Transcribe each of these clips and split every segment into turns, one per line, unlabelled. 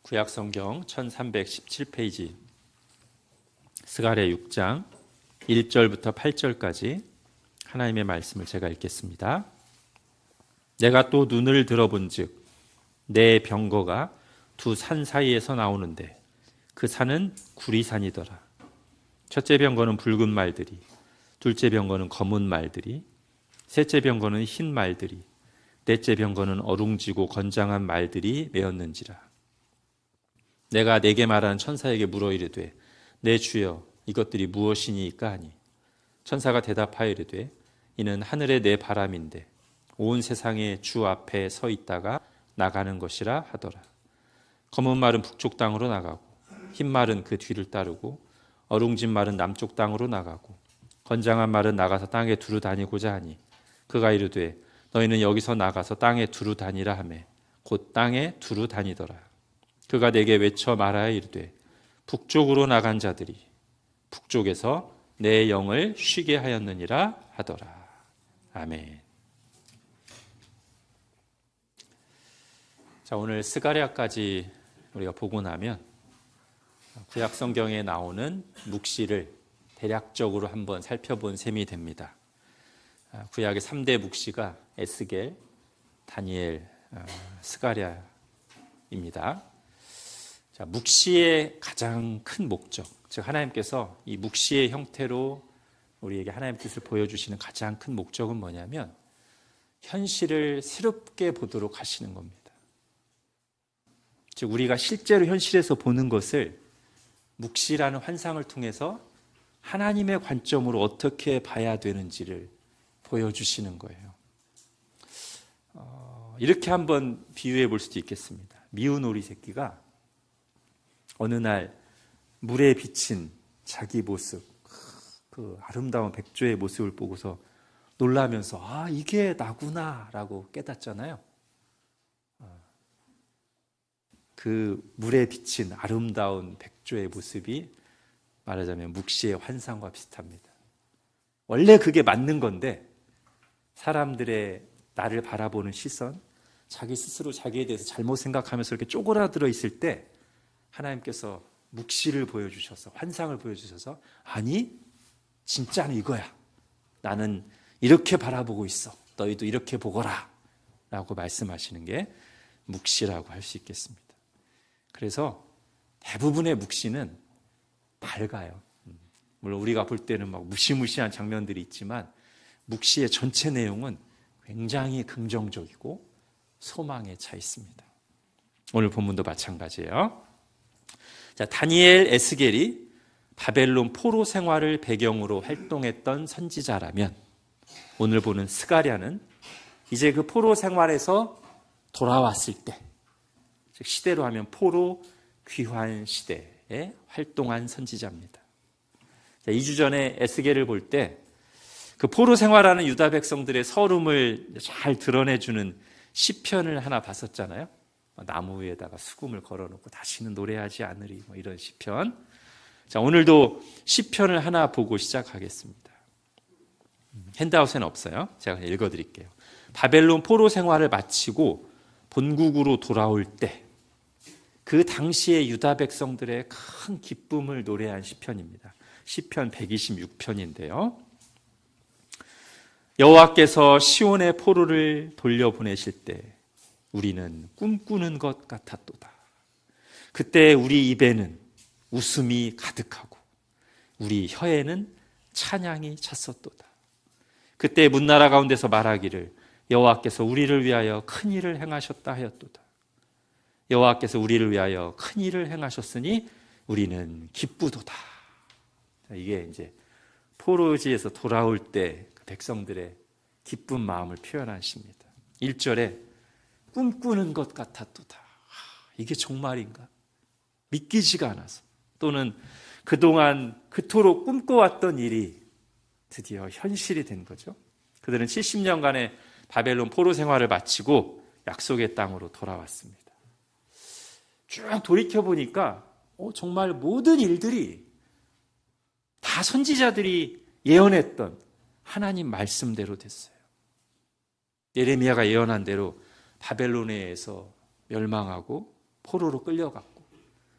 구약성경 1317페이지 스가랴 6장 1절부터 8절까지 하나님의 말씀을 제가 읽겠습니다. 내가 또 눈을 들어본즉 내 병거가 두 산 사이에서 나오는데 그 산은 구리산이더라. 첫째 병거는 붉은 말들이, 둘째 병거는 검은 말들이, 셋째 병거는 흰 말들이, 넷째 병거는 어룽지고 건장한 말들이 메었는지라. 내가 내게 말하는 천사에게 물어 이르되 내 주여 이것들이 무엇이니까 하니 천사가 대답하여 이르되 이는 하늘의 내 바람인데 온 세상의 주 앞에 서 있다가 나가는 것이라 하더라. 검은 말은 북쪽 땅으로 나가고 흰 말은 그 뒤를 따르고 어룽진 말은 남쪽 땅으로 나가고 건장한 말은 나가서 땅에 두루 다니고자 하니 그가 이르되 너희는 여기서 나가서 땅에 두루 다니라 하매 곧 땅에 두루 다니더라. 그가 내게 외쳐 말하여 이르되 북쪽으로 나간 자들이 북쪽에서 내 영을 쉬게 하였느니라 하더라. 아멘. 자, 오늘 스가랴까지 우리가 보고 나면 구약 성경에 나오는 묵시를 대략적으로 한번 살펴본 셈이 됩니다. 구약의 3대 묵시가 에스겔, 다니엘, 스가랴입니다. 자, 묵시의 가장 큰 목적, 즉 하나님께서 이 묵시의 형태로 우리에게 하나님의 뜻을 보여주시는 가장 큰 목적은 뭐냐면 현실을 새롭게 보도록 하시는 겁니다. 즉 우리가 실제로 현실에서 보는 것을 묵시라는 환상을 통해서 하나님의 관점으로 어떻게 봐야 되는지를 보여주시는 거예요. 이렇게 한번 비유해 볼 수도 있겠습니다. 미운 오리 새끼가 어느 날 물에 비친 자기 모습, 그 아름다운 백조의 모습을 보고서 놀라면서 아, 이게 나구나 라고 깨닫잖아요. 그 물에 비친 아름다운 백조의 모습이 말하자면 묵시의 환상과 비슷합니다. 원래 그게 맞는 건데 사람들의 나를 바라보는 시선, 자기 스스로 자기에 대해서 잘못 생각하면서 이렇게 쪼그라들어 있을 때 하나님께서 묵시를 보여주셔서 환상을 보여주셔서 아니 진짜는 이거야. 나는 이렇게 바라보고 있어. 너희도 이렇게 보거라 라고 말씀하시는 게 묵시라고 할 수 있겠습니다. 그래서 대부분의 묵시는 밝아요. 물론 우리가 볼 때는 막 무시무시한 장면들이 있지만 묵시의 전체 내용은 굉장히 긍정적이고 소망에 차 있습니다. 오늘 본문도 마찬가지예요. 자, 다니엘, 에스겔이 바벨론 포로 생활을 배경으로 활동했던 선지자라면 오늘 보는 스가랴는 이제 그 포로 생활에서 돌아왔을 때, 즉 시대로 하면 포로 귀환 시대에 활동한 선지자입니다. 자, 2주 전에 에스겔을 볼 때 그 포로 생활하는 유다 백성들의 서름을 잘 드러내주는 시편을 하나 봤었잖아요. 나무 위에다가 수금을 걸어놓고 다시는 노래하지 않으리 뭐 이런 시편. 자, 오늘도 시편을 하나 보고 시작하겠습니다. 핸드아웃에는 없어요. 제가 읽어드릴게요. 바벨론 포로 생활을 마치고 본국으로 돌아올 때 그 당시의 유다 백성들의 큰 기쁨을 노래한 시편입니다. 시편 126편인데요. 여호와께서 시온의 포로를 돌려보내실 때 우리는 꿈꾸는 것 같았도다. 그때 우리 입에는 웃음이 가득하고 우리 혀에는 찬양이 찼었도다. 그때 문나라 가운데서 말하기를 여호와께서 우리를 위하여 큰 일을 행하셨다 하였도다. 여호와께서 우리를 위하여 큰 일을 행하셨으니 우리는 기쁘도다. 이게 이제 포로지에서 돌아올 때 그 백성들의 기쁜 마음을 표현한 시입니다. 1절에 꿈꾸는 것 같았도다. 이게 정말인가? 믿기지가 않아서 또는 그동안 그토록 꿈꿔왔던 일이 드디어 현실이 된 거죠. 그들은 70년간의 바벨론 포로 생활을 마치고 약속의 땅으로 돌아왔습니다. 쭉 돌이켜보니까 정말 모든 일들이 다 선지자들이 예언했던 하나님 말씀대로 됐어요. 예레미야가 예언한 대로 바벨론에서 멸망하고 포로로 끌려갔고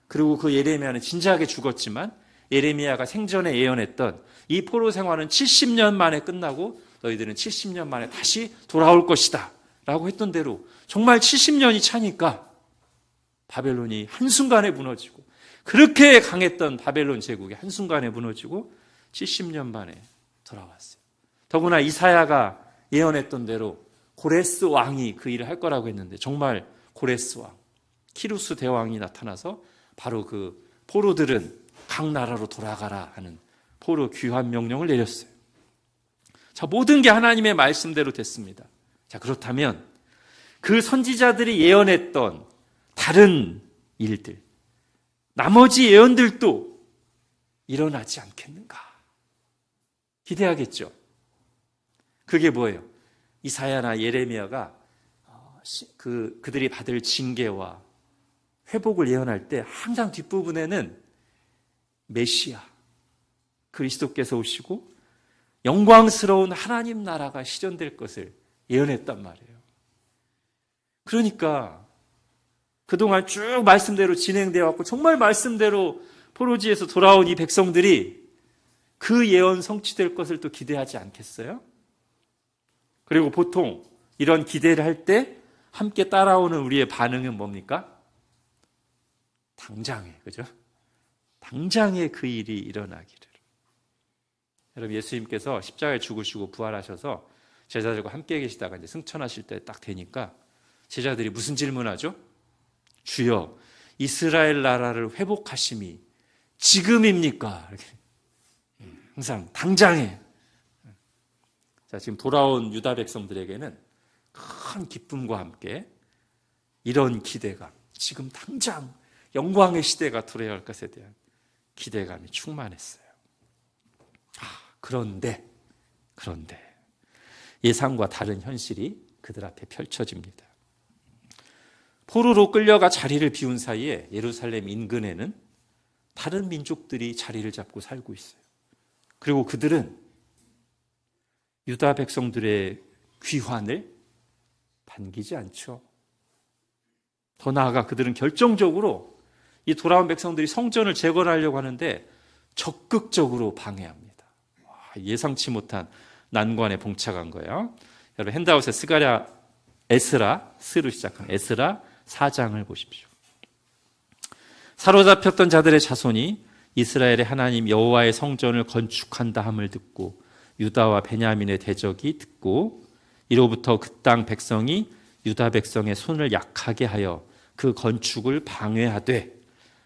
그리고 그 예레미야는 진지하게 죽었지만 예레미야가 생전에 예언했던 이 포로 생활은 70년 만에 끝나고 너희들은 70년 만에 다시 돌아올 것이다 라고 했던 대로 정말 70년이 차니까 바벨론이 한순간에 무너지고, 그렇게 강했던 바벨론 제국이 한순간에 무너지고 70년 만에 돌아왔어요. 더구나 이사야가 예언했던 대로 고레스 왕이 그 일을 할 거라고 했는데 정말 고레스 왕, 키루스 대왕이 나타나서 바로 그 포로들은 각 나라로 돌아가라 하는 포로 귀환 명령을 내렸어요. 자, 모든 게 하나님의 말씀대로 됐습니다. 자, 그렇다면 그 선지자들이 예언했던 다른 일들, 나머지 예언들도 일어나지 않겠는가? 기대하겠죠. 그게 뭐예요? 이사야나 예레미야가 그들이 받을 징계와 회복을 예언할 때 항상 뒷부분에는 메시아, 그리스도께서 오시고 영광스러운 하나님 나라가 실현될 것을 예언했단 말이에요. 그러니까 그동안 쭉 말씀대로 진행되어 왔고 정말 말씀대로 포로지에서 돌아온 이 백성들이 그 예언 성취될 것을 또 기대하지 않겠어요? 그리고 보통 이런 기대를 할 때 함께 따라오는 우리의 반응은 뭡니까? 당장에, 그죠? 당장에 그 일이 일어나기를. 여러분, 예수님께서 십자가에 죽으시고 부활하셔서 제자들과 함께 계시다가 이제 승천하실 때 딱 되니까 제자들이 무슨 질문하죠? 주여, 이스라엘 나라를 회복하심이 지금입니까? 이렇게. 항상 당장에. 자, 지금 돌아온 유다 백성들에게는 큰 기쁨과 함께 이런 기대감, 지금 당장 영광의 시대가 도래할 것에 대한 기대감이 충만했어요. 그런데 예상과 다른 현실이 그들 앞에 펼쳐집니다. 포로로 끌려가 자리를 비운 사이에 예루살렘 인근에는 다른 민족들이 자리를 잡고 살고 있어요. 그리고 그들은 유다 백성들의 귀환을 반기지 않죠. 더 나아가 그들은 결정적으로 이 돌아온 백성들이 성전을 재건하려고 하는데 적극적으로 방해합니다. 예상치 못한 난관에 봉착한 거예요. 여러분, 핸드아웃에 에스라스로 시작한 에스라 4장을 보십시오. 사로잡혔던 자들의 자손이 이스라엘의 하나님 여호와의 성전을 건축한다 함을 듣고 유다와 베냐민의 대적이 듣고 이로부터 그 땅 백성이 유다 백성의 손을 약하게 하여 그 건축을 방해하되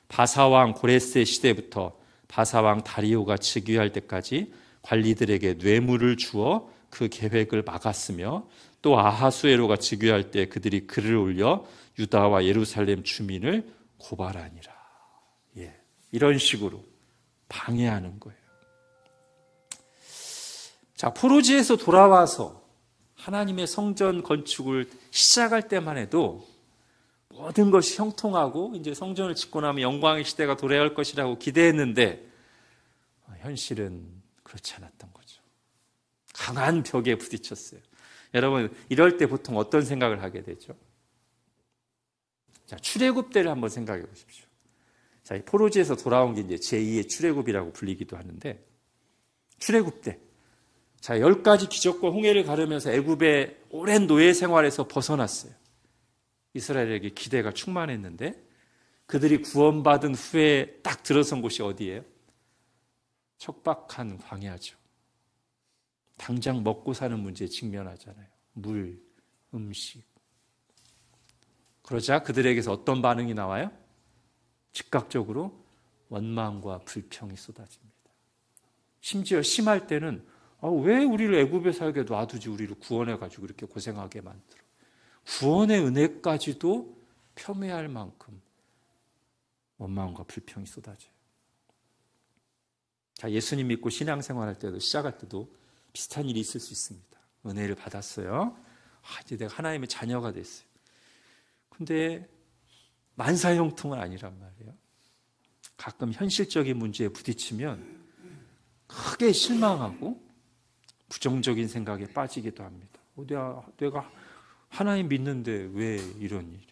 바사왕 고레스의 시대부터 바사왕 다리오가 즉위할 때까지 관리들에게 뇌물을 주어 그 계획을 막았으며 또 아하수에로가 즉위할 때 그들이 글을 올려 유다와 예루살렘 주민을 고발하니라. 이런 식으로 방해하는 거예요. 자, 포로지에서 돌아와서 하나님의 성전 건축을 시작할 때만 해도 모든 것이 형통하고 이제 성전을 짓고 나면 영광의 시대가 도래할 것이라고 기대했는데 현실은 그렇지 않았던 거죠. 강한 벽에 부딪혔어요. 여러분, 이럴 때 보통 어떤 생각을 하게 되죠? 자, 출애굽 때를 한번 생각해 보십시오. 자, 포로지에서 돌아온 게 이제 제2의 출애굽이라고 불리기도 하는데, 출애굽 때, 자, 10가지 기적과 홍해를 가르면서 애굽의 오랜 노예 생활에서 벗어났어요. 이스라엘에게 기대가 충만했는데, 그들이 구원받은 후에 딱 들어선 곳이 어디예요? 척박한 광야죠. 당장 먹고 사는 문제에 직면하잖아요. 물, 음식. 그러자 그들에게서 어떤 반응이 나와요? 즉각적으로 원망과 불평이 쏟아집니다. 심지어 심할 때는 왜 우리를 애굽에 살게 놔두지, 우리를 구원해가지고 이렇게 고생하게 만들어. 구원의 은혜까지도 폄훼할 만큼 원망과 불평이 쏟아져요. 자, 예수님 믿고 신앙생활할 때도, 시작할 때도 비슷한 일이 있을 수 있습니다. 은혜를 받았어요. 이제 내가 하나님의 자녀가 됐어요. 근데 만사형통은 아니란 말이에요. 가끔 현실적인 문제에 부딪히면 크게 실망하고 부정적인 생각에 빠지기도 합니다. 내가 하나님 믿는데 왜 이런 일이?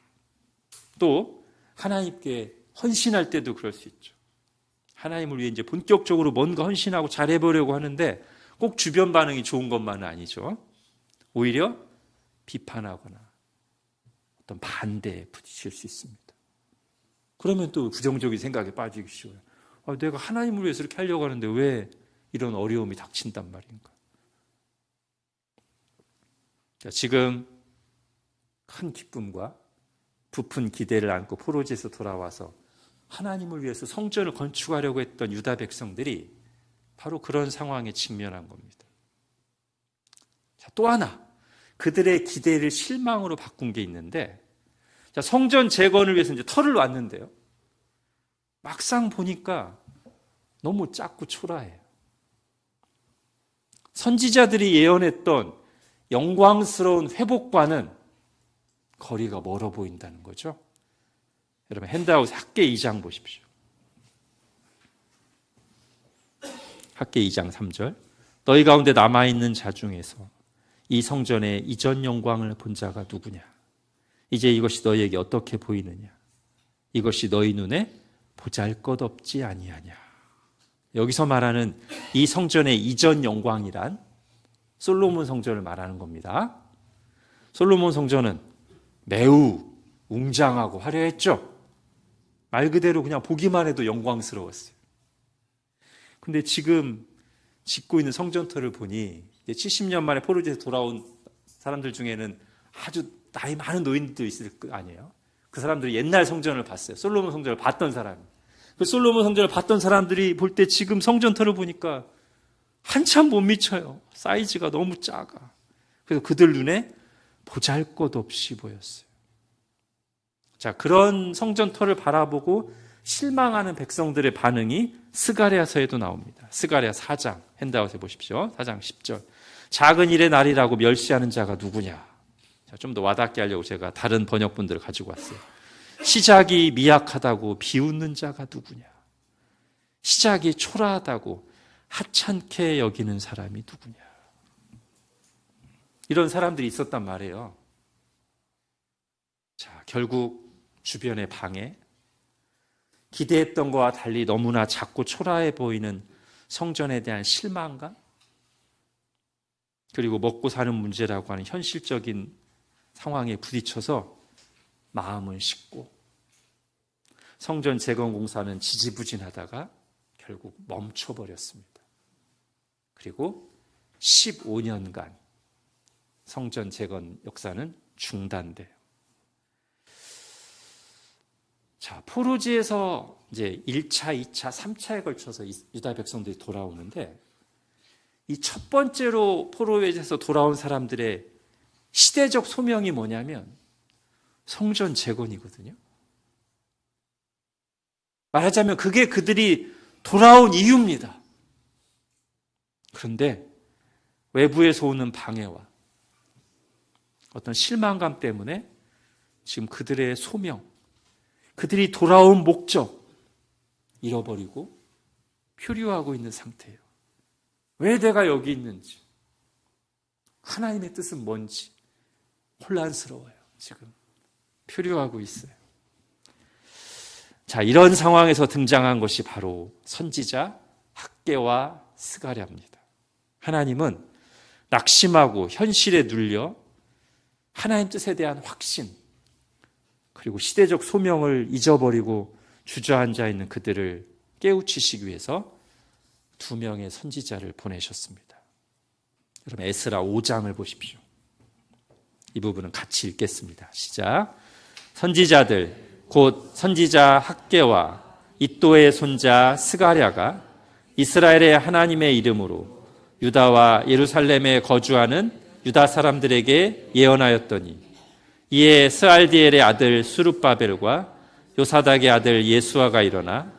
또 하나님께 헌신할 때도 그럴 수 있죠. 하나님을 위해 이제 본격적으로 뭔가 헌신하고 잘해보려고 하는데 꼭 주변 반응이 좋은 것만은 아니죠. 오히려 비판하거나 어떤 반대에 부딪힐 수 있습니다. 그러면 또 부정적인 생각에 빠지기 쉬워요. 내가 하나님을 위해서 이렇게 하려고 하는데 왜 이런 어려움이 닥친단 말인가. 지금 큰 기쁨과 부푼 기대를 안고 포로지에서 돌아와서 하나님을 위해서 성전을 건축하려고 했던 유다 백성들이 바로 그런 상황에 직면한 겁니다. 또 하나, 그들의 기대를 실망으로 바꾼 게 있는데, 성전 재건을 위해서 이제 터를 놨는데요. 막상 보니까 너무 작고 초라해요. 선지자들이 예언했던 영광스러운 회복과는 거리가 멀어 보인다는 거죠. 여러분, 핸드아웃 학계 2장 보십시오. 학계 2장 3절. 너희 가운데 남아있는 자 중에서 이 성전의 이전 영광을 본 자가 누구냐? 이제 이것이 너희에게 어떻게 보이느냐? 이것이 너희 눈에 보잘것없지 아니하냐? 여기서 말하는 이 성전의 이전 영광이란 솔로몬 성전을 말하는 겁니다. 솔로몬 성전은 매우 웅장하고 화려했죠. 말 그대로 그냥 보기만 해도 영광스러웠어요. 근데 지금 짓고 있는 성전터를 보니 70년 만에 포로지에서 돌아온 사람들 중에는 아주 나이 많은 노인들도 있을 거 아니에요. 그 사람들이 옛날 성전을 봤어요. 솔로몬 성전을 봤던 사람이. 그 솔로몬 성전을 봤던 사람들이 볼 때 지금 성전터를 보니까 한참 못 미쳐요. 사이즈가 너무 작아. 그래서 그들 눈에 보잘것없이 보였어요. 자, 그런 성전터를 바라보고 실망하는 백성들의 반응이 스가랴서에도 나옵니다. 스가랴 4장, 핸드아웃에 보십시오. 4장 10절. 작은 일의 날이라고 멸시하는 자가 누구냐? 좀 더 와닿게 하려고 제가 다른 번역본들을 가지고 왔어요. 시작이 미약하다고 비웃는 자가 누구냐? 시작이 초라하다고 하찮게 여기는 사람이 누구냐? 이런 사람들이 있었단 말이에요. 자, 결국 주변의 방해, 기대했던 것과 달리 너무나 작고 초라해 보이는 성전에 대한 실망감, 그리고 먹고 사는 문제라고 하는 현실적인 상황에 부딪혀서 마음은 식고 성전 재건 공사는 지지부진하다가 결국 멈춰버렸습니다. 그리고 15년간 성전 재건 역사는 중단돼요. 자, 포로지에서 이제 1차, 2차, 3차에 걸쳐서 유다 백성들이 돌아오는데 이 첫 번째로 포로에서 돌아온 사람들의 시대적 소명이 뭐냐면 성전 재건이거든요. 말하자면 그게 그들이 돌아온 이유입니다. 그런데 외부에서 오는 방해와 어떤 실망감 때문에 지금 그들의 소명, 그들이 돌아온 목적 잃어버리고 표류하고 있는 상태예요. 왜 내가 여기 있는지, 하나님의 뜻은 뭔지 혼란스러워요. 지금 표류하고 있어요. 자, 이런 상황에서 등장한 것이 바로 선지자 학개와 스가랴입니다. 하나님은 낙심하고 현실에 눌려 하나님 뜻에 대한 확신, 그리고 시대적 소명을 잊어버리고 주저앉아 있는 그들을 깨우치시기 위해서 2명의 선지자를 보내셨습니다. 여러분, 에스라 5장을 보십시오. 이 부분은 같이 읽겠습니다. 시작. 선지자들 곧 선지자 학개와 이도의 손자 스가랴가 이스라엘의 하나님의 이름으로 유다와 예루살렘에 거주하는 유다 사람들에게 예언하였더니 이에 스알디엘의 아들 수룹바벨과 요사닥의 아들 예수아가 일어나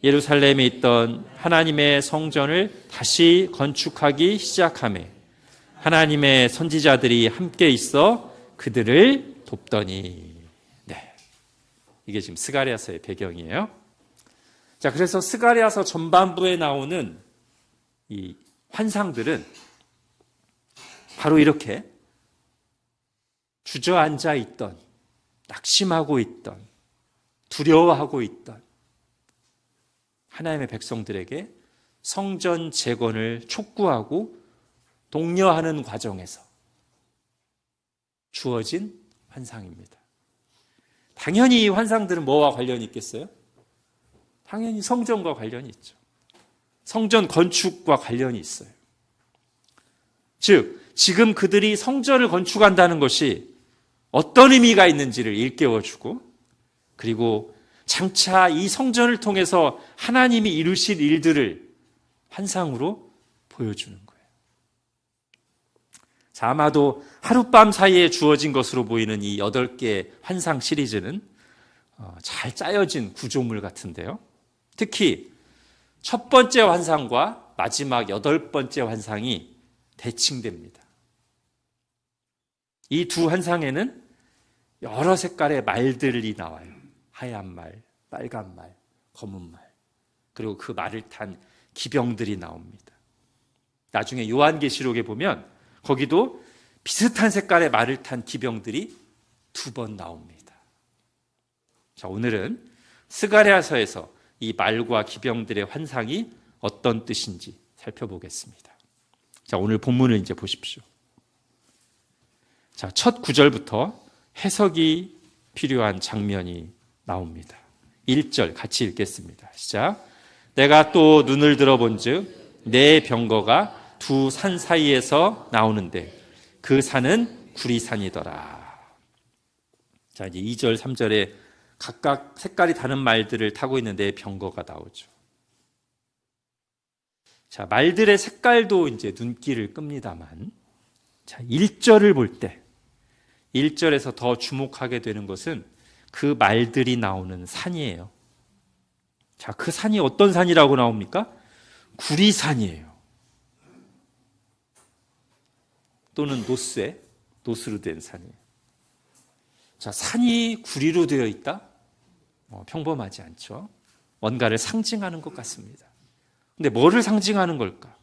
예루살렘에 있던 하나님의 성전을 다시 건축하기 시작하며 하나님의 선지자들이 함께 있어 그들을 돕더니. 네, 이게 지금 스가랴서의 배경이에요. 자, 그래서 스가랴서 전반부에 나오는 이 환상들은 바로 이렇게 주저앉아 있던, 낙심하고 있던, 두려워하고 있던 하나님의 백성들에게 성전 재건을 촉구하고 독려하는 과정에서 주어진 환상입니다. 당연히 이 환상들은 뭐와 관련이 있겠어요? 당연히 성전과 관련이 있죠. 성전 건축과 관련이 있어요. 즉, 지금 그들이 성전을 건축한다는 것이 어떤 의미가 있는지를 일깨워주고, 그리고 장차 이 성전을 통해서 하나님이 이루실 일들을 환상으로 보여주는 거예요. 자, 아마도 하룻밤 사이에 주어진 것으로 보이는 이 8개의 환상 시리즈는 잘 짜여진 구조물 같은데요. 특히 첫 번째 환상과 마지막 8번째 환상이 대칭됩니다. 이 두 환상에는 여러 색깔의 말들이 나와요. 하얀 말, 빨간 말, 검은 말, 그리고 그 말을 탄 기병들이 나옵니다. 나중에 요한계시록에 보면 거기도 비슷한 색깔의 말을 탄 기병들이 2번 나옵니다. 자, 오늘은 스가랴서에서 이 말과 기병들의 환상이 어떤 뜻인지 살펴보겠습니다. 자, 오늘 본문을 이제 보십시오. 자, 첫 구절부터 해석이 필요한 장면이 나옵니다. 1절 같이 읽겠습니다. 시작. 내가 또 눈을 들어본즉 내 병거가 두 산 사이에서 나오는데 그 산은 구리산이더라. 자, 이제 2절, 3절에 각각 색깔이 다른 말들을 타고 있는데 병거가 나오죠. 자, 말들의 색깔도 이제 눈길을 끕니다만, 자, 1절을 볼 때, 1절에서 더 주목하게 되는 것은 그 말들이 나오는 산이에요. 자, 그 산이 어떤 산이라고 나옵니까? 구리산이에요. 또는 노스로 된 산이에요. 자, 산이 구리로 되어 있다? 평범하지 않죠. 뭔가를 상징하는 것 같습니다. 근데 뭐를 상징하는 걸까?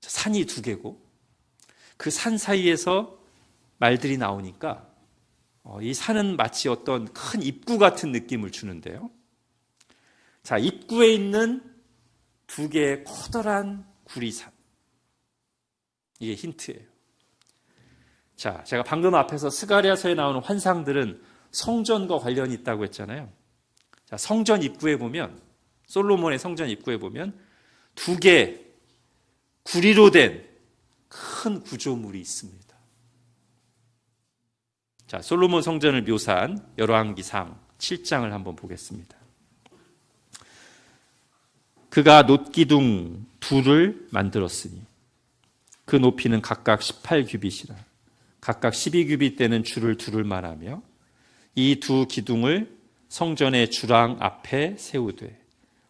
산이 2개고 그 산 사이에서 말들이 나오니까 이 산은 마치 어떤 큰 입구 같은 느낌을 주는데요. 자, 입구에 있는 2개의 커다란 구리산. 이게 힌트예요. 자, 제가 방금 앞에서 스가랴서에 나오는 환상들은 성전과 관련이 있다고 했잖아요. 자, 성전 입구에 보면, 솔로몬의 성전 입구에 보면 2개 구리로 된 큰 구조물이 있습니다. 자, 솔로몬 성전을 묘사한 열왕기상 7장을 한번 보겠습니다. 그가 놋기둥 2를 만들었으니 그 높이는 각각 18규빗이라 각각 12규빗 되는 줄을 두를 만하며 이 2 기둥을 성전의 주랑 앞에 세우되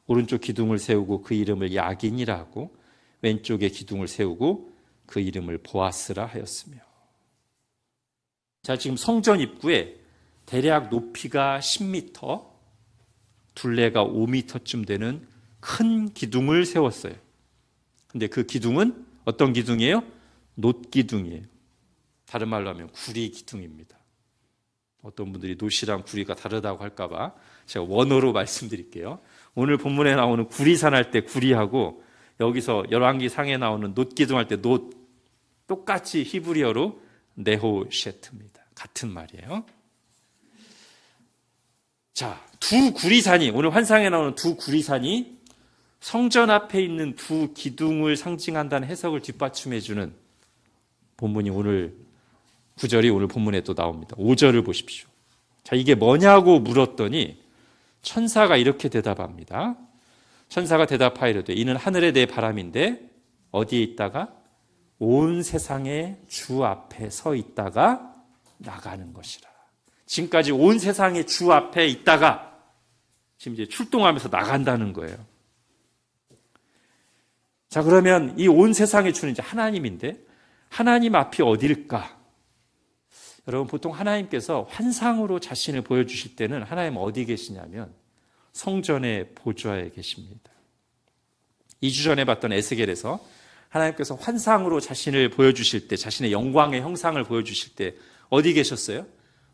오른쪽 기둥을 세우고 그 이름을 야긴이라 하고 왼쪽에 기둥을 세우고 그 이름을 보아스라 하였으며. 자, 지금 성전 입구에 대략 높이가 10m, 둘레가 5m쯤 되는 큰 기둥을 세웠어요. 근데 그 기둥은 어떤 기둥이에요? 놋기둥이에요. 다른 말로 하면 구리 기둥입니다. 어떤 분들이 놋이랑 구리가 다르다고 할까봐 제가 원어로 말씀드릴게요. 오늘 본문에 나오는 구리산 할 때 구리하고 여기서 열왕기상에 나오는 놋기둥 할 때 놋, 똑같이 히브리어로 네호셰트입니다. 같은 말이에요. 자, 2 구리산이, 오늘 환상에 나오는 2 구리산이 성전 앞에 있는 2 기둥을 상징한다는 해석을 뒷받침해주는 본문이 오늘 9절이 오늘 본문에 또 나옵니다. 5절을 보십시오. 자, 이게 뭐냐고 물었더니 천사가 이렇게 대답합니다. 천사가 대답하이르되 이는 하늘의 내 바람인데 어디에 있다가 온 세상의 주 앞에 서 있다가 나가는 것이라. 지금까지 온 세상의 주 앞에 있다가 지금 이제 출동하면서 나간다는 거예요. 자, 그러면 이 온 세상의 주는 이제 하나님인데 하나님 앞이 어디일까? 여러분, 보통 하나님께서 환상으로 자신을 보여주실 때는 하나님 어디 계시냐면 성전의 보좌에 계십니다. 2주 전에 봤던 에스겔에서 하나님께서 환상으로 자신을 보여주실 때, 자신의 영광의 형상을 보여주실 때 어디 계셨어요?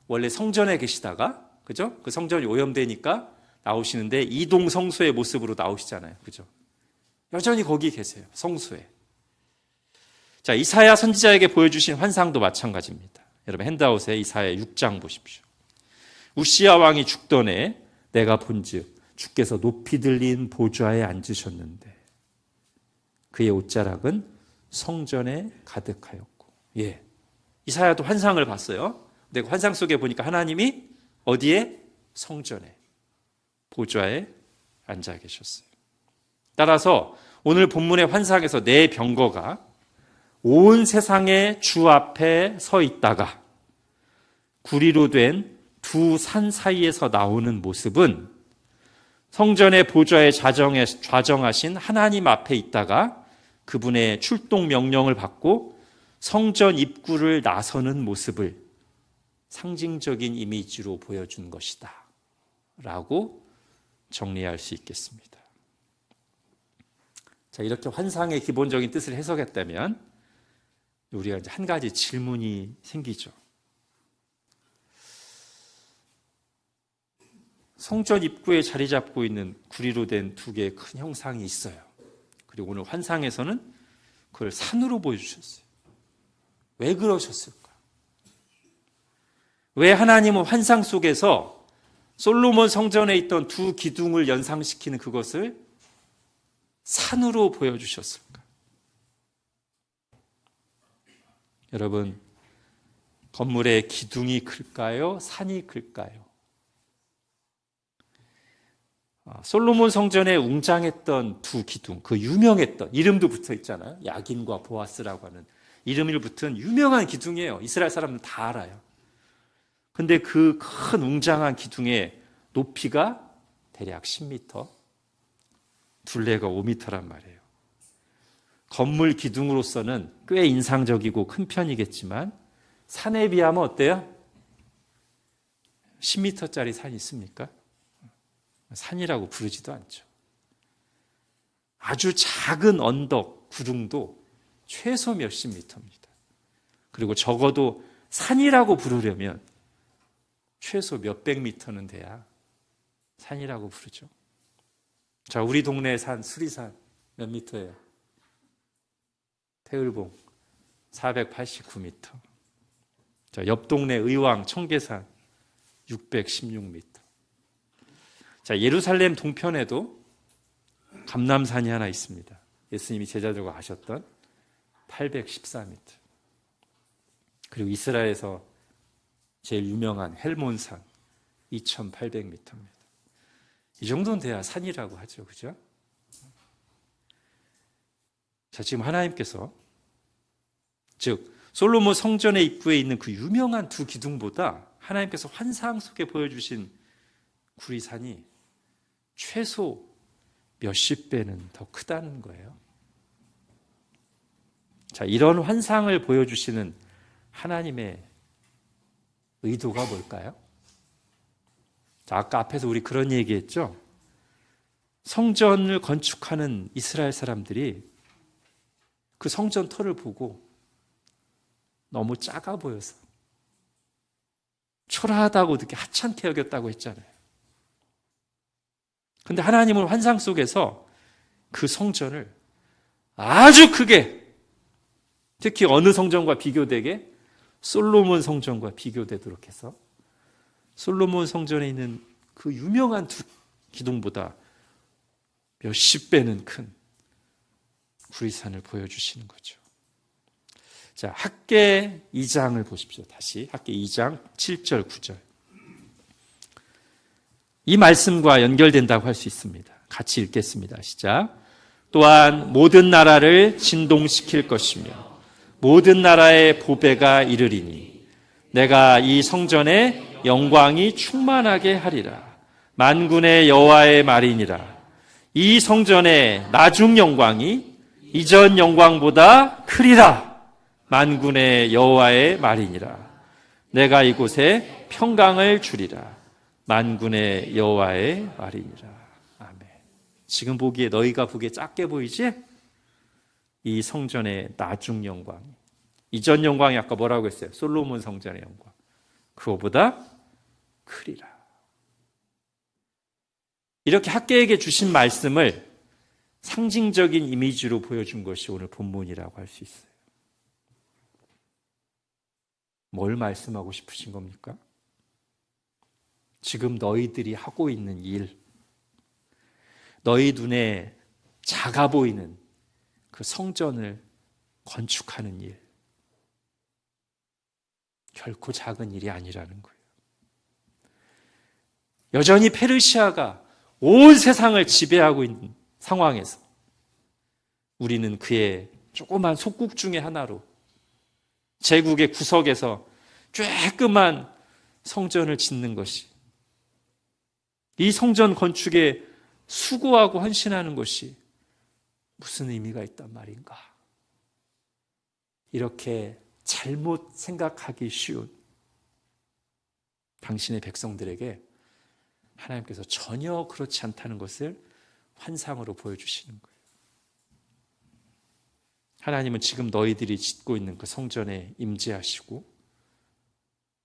원래 성전에 계시다가 그죠? 그 성전이 오염되니까 나오시는데 이동 성소의 모습으로 나오시잖아요. 그죠? 여전히 거기 계세요. 성소에. 자, 이사야 선지자에게 보여주신 환상도 마찬가지입니다. 여러분 핸드아웃에 이사야 6장 보십시오. 우시야 왕이 죽던 해 내가 본즉 주께서 높이 들린 보좌에 앉으셨는데 그의 옷자락은 성전에 가득하였고. 예. 이사야도 환상을 봤어요. 근데 환상 속에 보니까 하나님이 어디에? 성전에 보좌에 앉아 계셨어요. 따라서 오늘 본문의 환상에서 네 병거가 온 세상의 주 앞에 서 있다가 구리로 된 두 산 사이에서 나오는 모습은 성전의 보좌에 좌정하신 하나님 앞에 있다가 그분의 출동 명령을 받고 성전 입구를 나서는 모습을 상징적인 이미지로 보여준 것이다 라고 정리할 수 있겠습니다. 자, 이렇게 환상의 기본적인 뜻을 해석했다면 우리가 이제 한 가지 질문이 생기죠. 성전 입구에 자리 잡고 있는 구리로 된 두 개의 큰 형상이 있어요. 그리고 오늘 환상에서는 그걸 산으로 보여주셨어요. 왜 그러셨을까? 왜 하나님은 환상 속에서 솔로몬 성전에 있던 두 기둥을 연상시키는 그것을 산으로 보여주셨을까? 여러분, 건물의 기둥이 클까요? 산이 클까요? 솔로몬 성전에 웅장했던 두 기둥, 그 유명했던 이름도 붙어 있잖아요. 야긴과 보아스라고 하는 이름이 붙은 유명한 기둥이에요. 이스라엘 사람들 다 알아요. 근데 그 큰 웅장한 기둥의 높이가 대략 10m, 둘레가 5m란 말이에요. 건물 기둥으로서는 꽤 인상적이고 큰 편이겠지만 산에 비하면 어때요? 10m짜리 산이 있습니까? 산이라고 부르지도 않죠. 아주 작은 언덕, 구릉도 최소 몇십 미터입니다. 그리고 적어도 산이라고 부르려면 최소 몇백 미터는 돼야 산이라고 부르죠. 자, 우리 동네 산, 수리산 몇 미터예요? 태을봉 489m. 자, 옆 동네 의왕 청계산 616m. 자, 예루살렘 동편에도 감람산이 하나 있습니다. 예수님이 제자들과 가셨던 814m. 그리고 이스라엘에서 제일 유명한 헬몬산 2800m입니다. 이 정도는 돼야 산이라고 하죠. 그죠? 자, 지금 하나님께서 즉 솔로몬 성전의 입구에 있는 그 유명한 두 기둥보다 하나님께서 환상 속에 보여주신 구리산이 최소 몇십 배는 더 크다는 거예요. 자, 이런 환상을 보여주시는 하나님의 의도가 뭘까요? 자, 아까 앞에서 우리 그런 얘기했죠. 성전을 건축하는 이스라엘 사람들이 그 성전 터를 보고 너무 작아 보여서 초라하다고 느끼 하찮게 여겼다고 했잖아요. 근데 하나님은 환상 속에서 그 성전을 아주 크게, 특히 어느 성전과 비교되게? 솔로몬 성전과 비교되도록 해서 솔로몬 성전에 있는 그 유명한 두 기둥보다 몇십 배는 큰 구리산을 보여주시는 거죠. 자, 학개 2장을 보십시오. 다시 학개 2장 7절 9절. 이 말씀과 연결된다고 할 수 있습니다. 같이 읽겠습니다. 시작. 또한 모든 나라를 진동시킬 것이며 모든 나라의 보배가 이르리니 내가 이 성전에 영광이 충만하게 하리라. 만군의 여호와의 말이니라. 이 성전의 나중 영광이 이전 영광보다 크리라. 만군의 여호와의 말이니라. 내가 이곳에 평강을 주리라. 만군의 여호와의 말이니라. 아멘. 지금 보기에 너희가 보기에 작게 보이지? 이 성전의 나중 영광, 이전 영광이 아까 뭐라고 했어요? 솔로몬 성전의 영광. 그거보다 크리라. 이렇게 학개에게 주신 말씀을 상징적인 이미지로 보여준 것이 오늘 본문이라고 할 수 있어요. 뭘 말씀하고 싶으신 겁니까? 지금 너희들이 하고 있는 일, 너희 눈에 작아 보이는 그 성전을 건축하는 일, 결코 작은 일이 아니라는 거예요. 여전히 페르시아가 온 세상을 지배하고 있는 상황에서 우리는 그의 조그만 속국 중의 하나로 제국의 구석에서 쬐끄만 성전을 짓는 것이, 이 성전 건축에 수고하고 헌신하는 것이 무슨 의미가 있단 말인가? 이렇게 잘못 생각하기 쉬운 당신의 백성들에게 하나님께서 전혀 그렇지 않다는 것을 환상으로 보여주시는 거예요. 하나님은 지금 너희들이 짓고 있는 그 성전에 임재하시고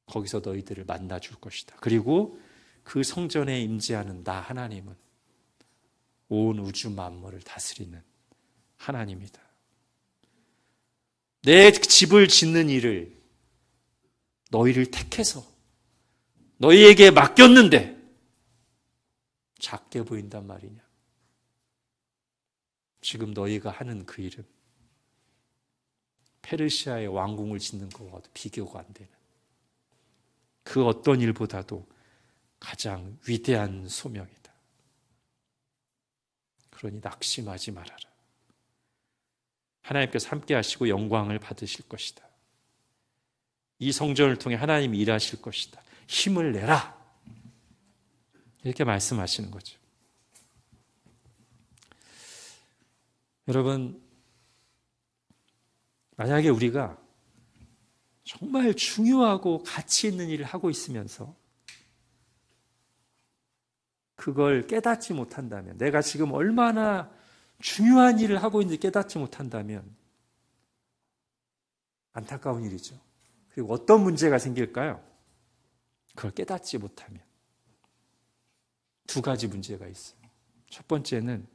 거기서 너희들을 만나줄 것이다. 그리고 그 성전에 임재하는 나 하나님은 온 우주 만물을 다스리는 하나님이다. 내 집을 짓는 일을 너희를 택해서 너희에게 맡겼는데 작게 보인단 말이냐? 지금 너희가 하는 그 일은 페르시아의 왕궁을 짓는 것과도 비교가 안 되는 그 어떤 일보다도 가장 위대한 소명이다. 그러니 낙심하지 말아라. 하나님께서 함께 하시고 영광을 받으실 것이다. 이 성전을 통해 하나님이 일하실 것이다. 힘을 내라. 이렇게 말씀하시는 거죠. 여러분, 만약에 우리가 정말 중요하고 가치 있는 일을 하고 있으면서 그걸 깨닫지 못한다면, 내가 지금 얼마나 중요한 일을 하고 있는지 깨닫지 못한다면 안타까운 일이죠. 그리고 어떤 문제가 생길까요? 그걸 깨닫지 못하면 두 가지 문제가 있어요. 첫 번째는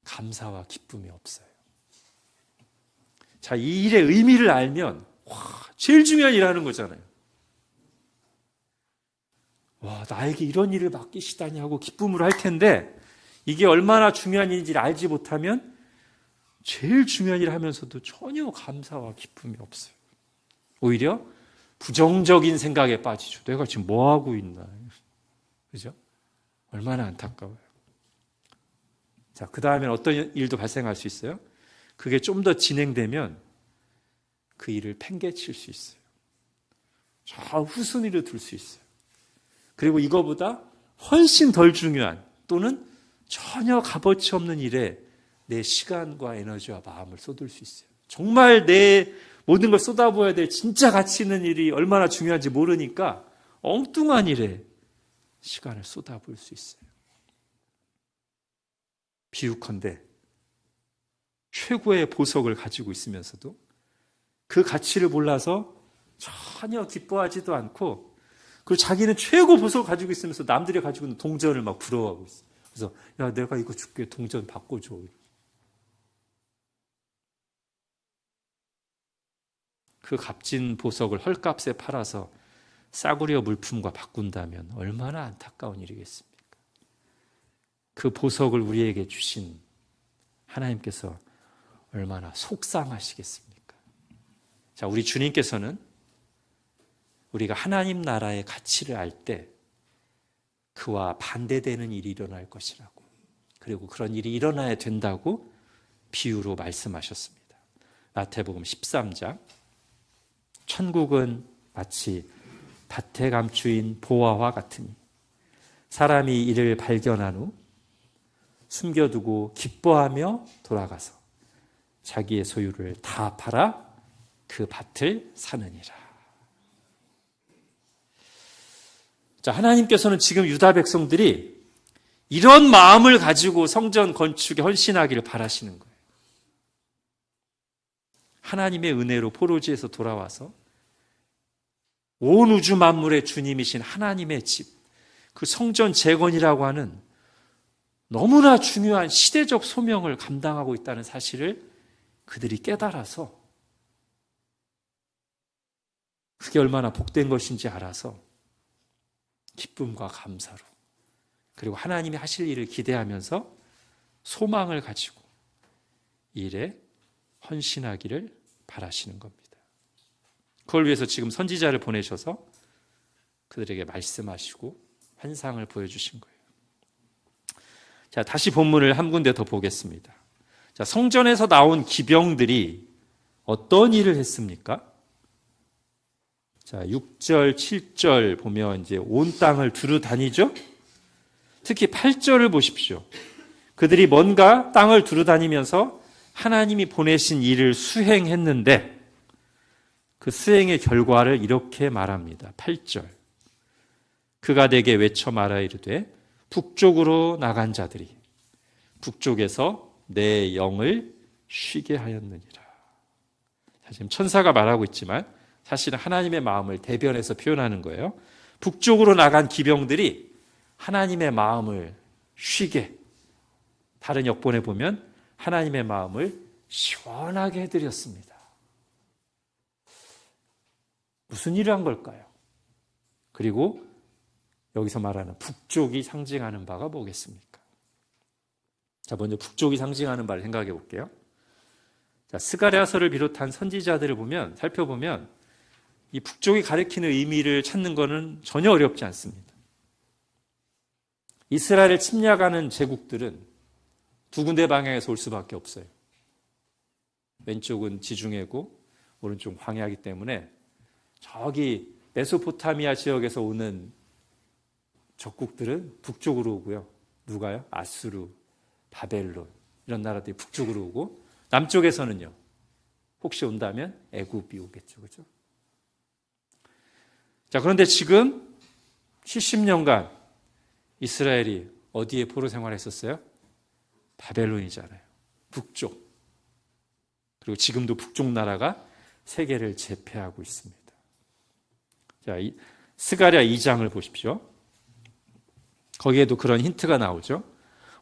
감사와 기쁨이 없어요. 자, 이 일의 의미를 알면 제일 중요한 일 하는 거잖아요. 와, 나에게 이런 일을 맡기시다니 하고 기쁨을 할 텐데 이게 얼마나 중요한 일인지를 알지 못하면 제일 중요한 일을 하면서도 전혀 감사와 기쁨이 없어요. 오히려 부정적인 생각에 빠지죠. 내가 지금 뭐 하고 있나. 그죠? 얼마나 안타까워요. 자, 그 다음엔 어떤 일도 발생할 수 있어요? 그게 좀 더 진행되면 그 일을 팽개칠 수 있어요. 저 후순위로 둘 수 있어요. 그리고 이거보다 훨씬 덜 중요한 또는 전혀 값어치 없는 일에 내 시간과 에너지와 마음을 쏟을 수 있어요. 정말 내 모든 걸 쏟아부어야 될 진짜 가치 있는 일이 얼마나 중요한지 모르니까 엉뚱한 일에 시간을 쏟아부을 수 있어요. 비유컨대 최고의 보석을 가지고 있으면서도 그 가치를 몰라서 전혀 기뻐하지도 않고, 그리고 자기는 최고 보석을 가지고 있으면서 남들이 가지고 있는 동전을 막 부러워하고 있어요. 그래서 야, 내가 이거 줄게, 동전 바꿔줘. 그 값진 보석을 헐값에 팔아서 싸구려 물품과 바꾼다면 얼마나 안타까운 일이겠습니까? 그 보석을 우리에게 주신 하나님께서 얼마나 속상하시겠습니까? 자, 우리 주님께서는 우리가 하나님 나라의 가치를 알 때 그와 반대되는 일이 일어날 것이라고, 그리고 그런 일이 일어나야 된다고 비유로 말씀하셨습니다. 마태복음 13장, 천국은 마치 밭에 감추인 보화와 같으니 사람이 이를 발견한 후 숨겨두고 기뻐하며 돌아가서 자기의 소유를 다 팔아 그 밭을 사느니라. 자, 하나님께서는 지금 유다 백성들이 이런 마음을 가지고 성전 건축에 헌신하기를 바라시는 거예요. 하나님의 은혜로 포로지에서 돌아와서 온 우주 만물의 주님이신 하나님의 집, 그 성전 재건이라고 하는 너무나 중요한 시대적 소명을 감당하고 있다는 사실을 그들이 깨달아서 그게 얼마나 복된 것인지 알아서 기쁨과 감사로 그리고 하나님이 하실 일을 기대하면서 소망을 가지고 이 일에 헌신하기를 바라시는 겁니다. 그걸 위해서 지금 선지자를 보내셔서 그들에게 말씀하시고 환상을 보여주신 거예요. 자, 다시 본문을 한 군데 더 보겠습니다. 자, 성전에서 나온 기병들이 어떤 일을 했습니까? 자, 6절, 7절 보면 이제 온 땅을 두루 다니죠? 특히 8절을 보십시오. 그들이 뭔가 땅을 두루 다니면서 하나님이 보내신 일을 수행했는데 그 수행의 결과를 이렇게 말합니다. 8절. 그가 내게 외쳐 말하 이르되 북쪽으로 나간 자들이 북쪽에서 내 영을 쉬게 하였느니라. 지금 천사가 말하고 있지만 사실은 하나님의 마음을 대변해서 표현하는 거예요. 북쪽으로 나간 기병들이 하나님의 마음을 쉬게, 다른 역본에 보면 하나님의 마음을 시원하게 해드렸습니다. 무슨 일을 한 걸까요? 그리고 여기서 말하는 북쪽이 상징하는 바가 뭐겠습니까? 자, 먼저 북쪽이 상징하는 바를 생각해 볼게요. 자, 스가랴서를 비롯한 선지자들을 살펴보면 이 북쪽이 가리키는 의미를 찾는 것은 전혀 어렵지 않습니다. 이스라엘을 침략하는 제국들은 두 군데 방향에서 올 수밖에 없어요. 왼쪽은 지중해고 오른쪽 광야이기 때문에 저기 메소포타미아 지역에서 오는 적국들은 북쪽으로 오고요. 누가요? 아수르, 바벨론 이런 나라들이 북쪽으로 오고 남쪽에서는요. 혹시 온다면 애굽이 오겠죠. 그렇죠? 자, 그런데 지금 70년간 이스라엘이 어디에 포로 생활했었어요? 바벨론이잖아요. 북쪽. 그리고 지금도 북쪽 나라가 세계를 제패하고 있습니다. 자, 스가랴 2장을 보십시오. 거기에도 그런 힌트가 나오죠.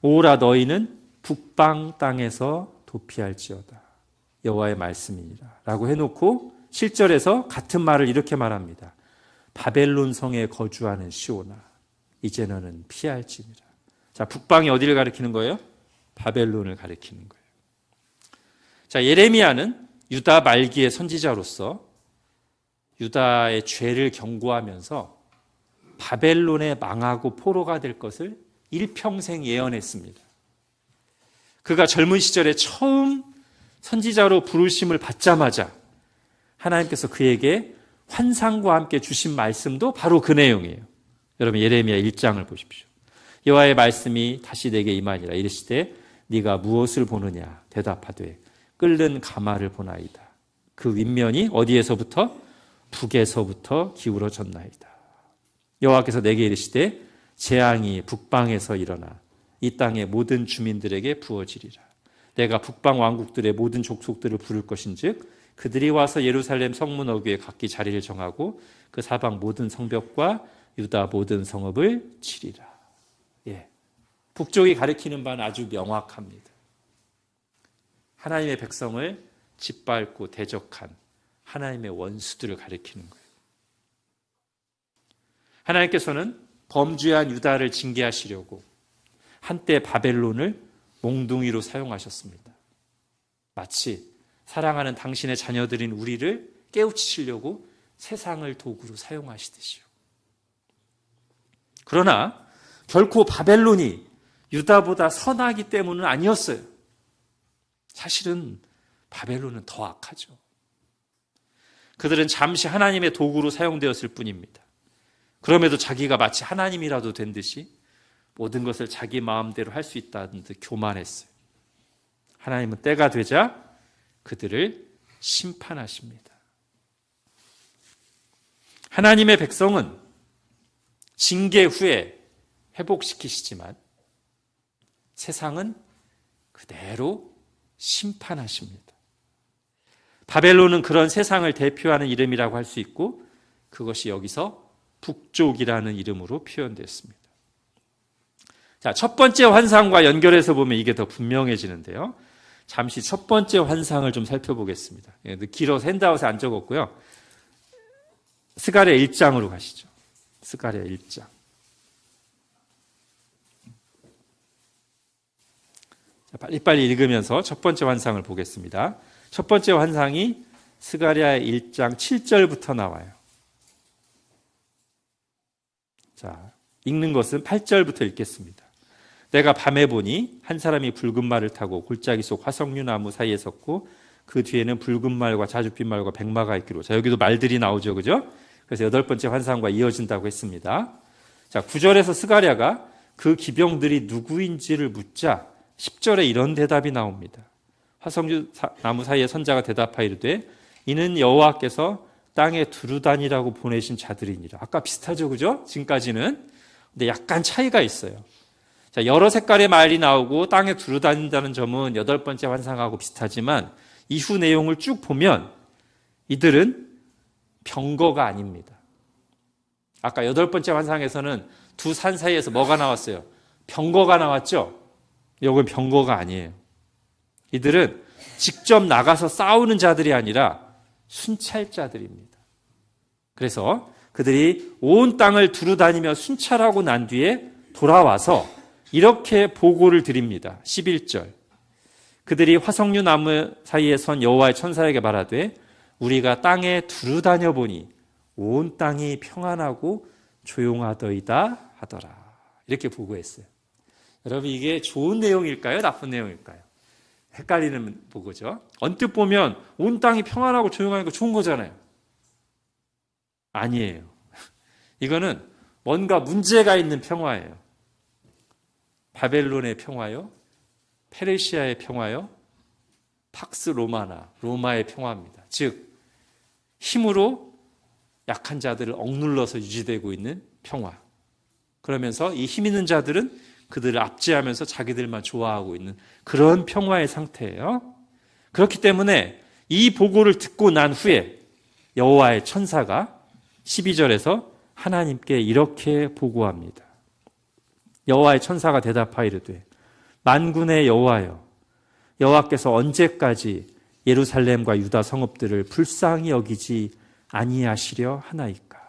오라 너희는 북방 땅에서 도피할지어다. 여호와의 말씀이니라. 라고 해놓고 7절에서 같은 말을 이렇게 말합니다. 바벨론 성에 거주하는 시온아 이제 너는 피할지니라. 자, 북방이 어디를 가리키는 거예요? 바벨론을 가리키는 거예요. 자, 예레미야는 유다 말기의 선지자로서 유다의 죄를 경고하면서 바벨론에 망하고 포로가 될 것을 일평생 예언했습니다. 그가 젊은 시절에 처음 선지자로 부르심을 받자마자 하나님께서 그에게 환상과 함께 주신 말씀도 바로 그 내용이에요. 여러분 예레미야 1장을 보십시오. 여호와의 말씀이 다시 내게 임하니라. 이르시되 네가 무엇을 보느냐 대답하되 끓는 가마를 보나이다. 그 윗면이 어디에서부터? 북에서부터 기울어졌나이다. 여호와께서 내게 이르시되 재앙이 북방에서 일어나 이 땅의 모든 주민들에게 부어지리라. 내가 북방 왕국들의 모든 족속들을 부를 것인즉 그들이 와서 예루살렘 성문 어귀에 각기 자리를 정하고 그 사방 모든 성벽과 유다 모든 성읍을 치리라. 예, 북쪽이 가리키는 바는 아주 명확합니다. 하나님의 백성을 짓밟고 대적한 하나님의 원수들을 가리키는 거예요. 하나님께서는 범죄한 유다를 징계하시려고 한때 바벨론을 몽둥이로 사용하셨습니다. 마치 사랑하는 당신의 자녀들인 우리를 깨우치시려고 세상을 도구로 사용하시듯이요. 그러나 결코 바벨론이 유다보다 선하기 때문은 아니었어요. 사실은 바벨론은 더 악하죠. 그들은 잠시 하나님의 도구로 사용되었을 뿐입니다. 그럼에도 자기가 마치 하나님이라도 된 듯이 모든 것을 자기 마음대로 할 수 있다는 듯 교만했어요. 하나님은 때가 되자 그들을 심판하십니다. 하나님의 백성은 징계 후에 회복시키시지만 세상은 그대로 심판하십니다. 바벨론은 그런 세상을 대표하는 이름이라고 할 수 있고 그것이 여기서 북쪽이라는 이름으로 표현됐습니다. 자, 첫 번째 환상과 연결해서 보면 이게 더 분명해지는데요. 잠시 첫 번째 환상을 좀 살펴보겠습니다. 길어서 핸드아웃에 안 적었고요. 스가랴 1장으로 가시죠. 스가랴 1장. 자, 빨리빨리 읽으면서 첫 번째 환상을 보겠습니다. 첫 번째 환상이 스가랴 1장 7절부터 나와요. 자, 읽는 것은 8절부터 읽겠습니다. 내가 밤에 보니 한 사람이 붉은 말을 타고 골짜기 속 화석류 나무 사이에 섰고 그 뒤에는 붉은 말과 자줏빛 말과 백마가 있기로. 자, 여기도 말들이 나오죠, 그죠? 그래서 여덟 번째 환상과 이어진다고 했습니다. 자, 9절에서 스가랴가 그 기병들이 누구인지를 묻자 10절에 이런 대답이 나옵니다. 화석류 나무 사이에 선자가 대답하이르되 이는 여호와께서 땅에 두루다니라고 보내신 자들이니라. 아까 비슷하죠, 그죠? 지금까지는. 근데 약간 차이가 있어요. 자, 여러 색깔의 말이 나오고 땅에 두루다닌다는 점은 여덟 번째 환상하고 비슷하지만 이후 내용을 쭉 보면 이들은 병거가 아닙니다. 아까 여덟 번째 환상에서는 두 산 사이에서 뭐가 나왔어요? 병거가 나왔죠? 여긴 병거가 아니에요. 이들은 직접 나가서 싸우는 자들이 아니라 순찰자들입니다. 그래서 그들이 온 땅을 두루다니며 순찰하고 난 뒤에 돌아와서 이렇게 보고를 드립니다. 11절. 그들이 화석류 나무 사이에 선 여호와의 천사에게 말하되 우리가 땅에 두루다녀 보니 온 땅이 평안하고 조용하더이다 하더라. 이렇게 보고했어요. 여러분, 이게 좋은 내용일까요? 나쁜 내용일까요? 헷갈리는 보고죠. 언뜻 보면 온 땅이 평안하고 조용하니까 좋은 거잖아요. 아니에요. 이거는 뭔가 문제가 있는 평화예요. 바벨론의 평화요, 페르시아의 평화요, 팍스 로마나 로마의 평화입니다. 즉 힘으로 약한 자들을 억눌러서 유지되고 있는 평화. 그러면서 이 힘 있는 자들은 그들을 압제하면서 자기들만 좋아하고 있는 그런 평화의 상태예요. 그렇기 때문에 이 보고를 듣고 난 후에 여호와의 천사가 12절에서 하나님께 이렇게 보고합니다. 여호와의 천사가 대답하이르되 만군의 여호와여, 여호와께서 언제까지 예루살렘과 유다 성읍들을 불쌍히 여기지 아니하시려 하나이까?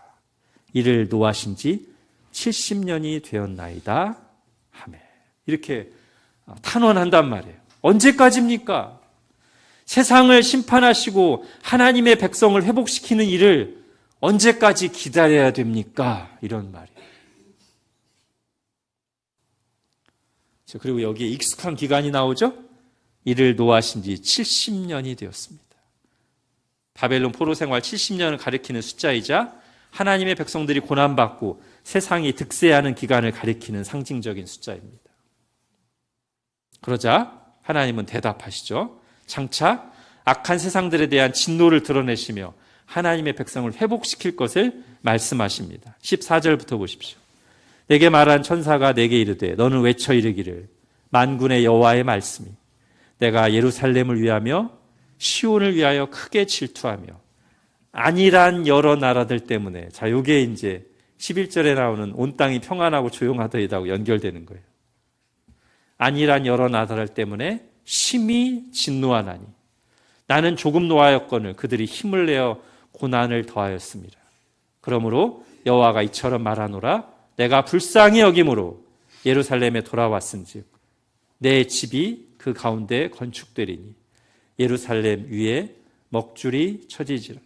이를 노하신 지 70년이 되었나이다 하매. 이렇게 탄원한단 말이에요. 언제까지입니까? 세상을 심판하시고 하나님의 백성을 회복시키는 일을 언제까지 기다려야 됩니까? 이런 말이에요. 그리고 여기에 익숙한 기간이 나오죠? 이를 노하신 지 70년이 되었습니다. 바벨론 포로 생활 70년을 가리키는 숫자이자 하나님의 백성들이 고난받고 세상이 득세하는 기간을 가리키는 상징적인 숫자입니다. 그러자 하나님은 대답하시죠. 장차 악한 세상들에 대한 진노를 드러내시며 하나님의 백성을 회복시킬 것을 말씀하십니다. 14절부터 보십시오. 내게 말한 천사가 내게 이르되 너는 외쳐 이르기를 만군의 여호와의 말씀이 내가 예루살렘을 위하며 시온을 위하여 크게 질투하며 안일한 여러 나라들 때문에, 자, 요게 이제 11절에 나오는 온 땅이 평안하고 조용하더이다고 연결되는 거예요. 안일한 여러 나라들 때문에 심히 진노하나니 나는 조금 노하였거늘 그들이 힘을 내어 고난을 더하였습니다. 그러므로 여호와가 이처럼 말하노라 내가 불쌍히 여김으로 예루살렘에 돌아왔은즉 내 집이 그 가운데 건축되리니 예루살렘 위에 먹줄이 처지리라.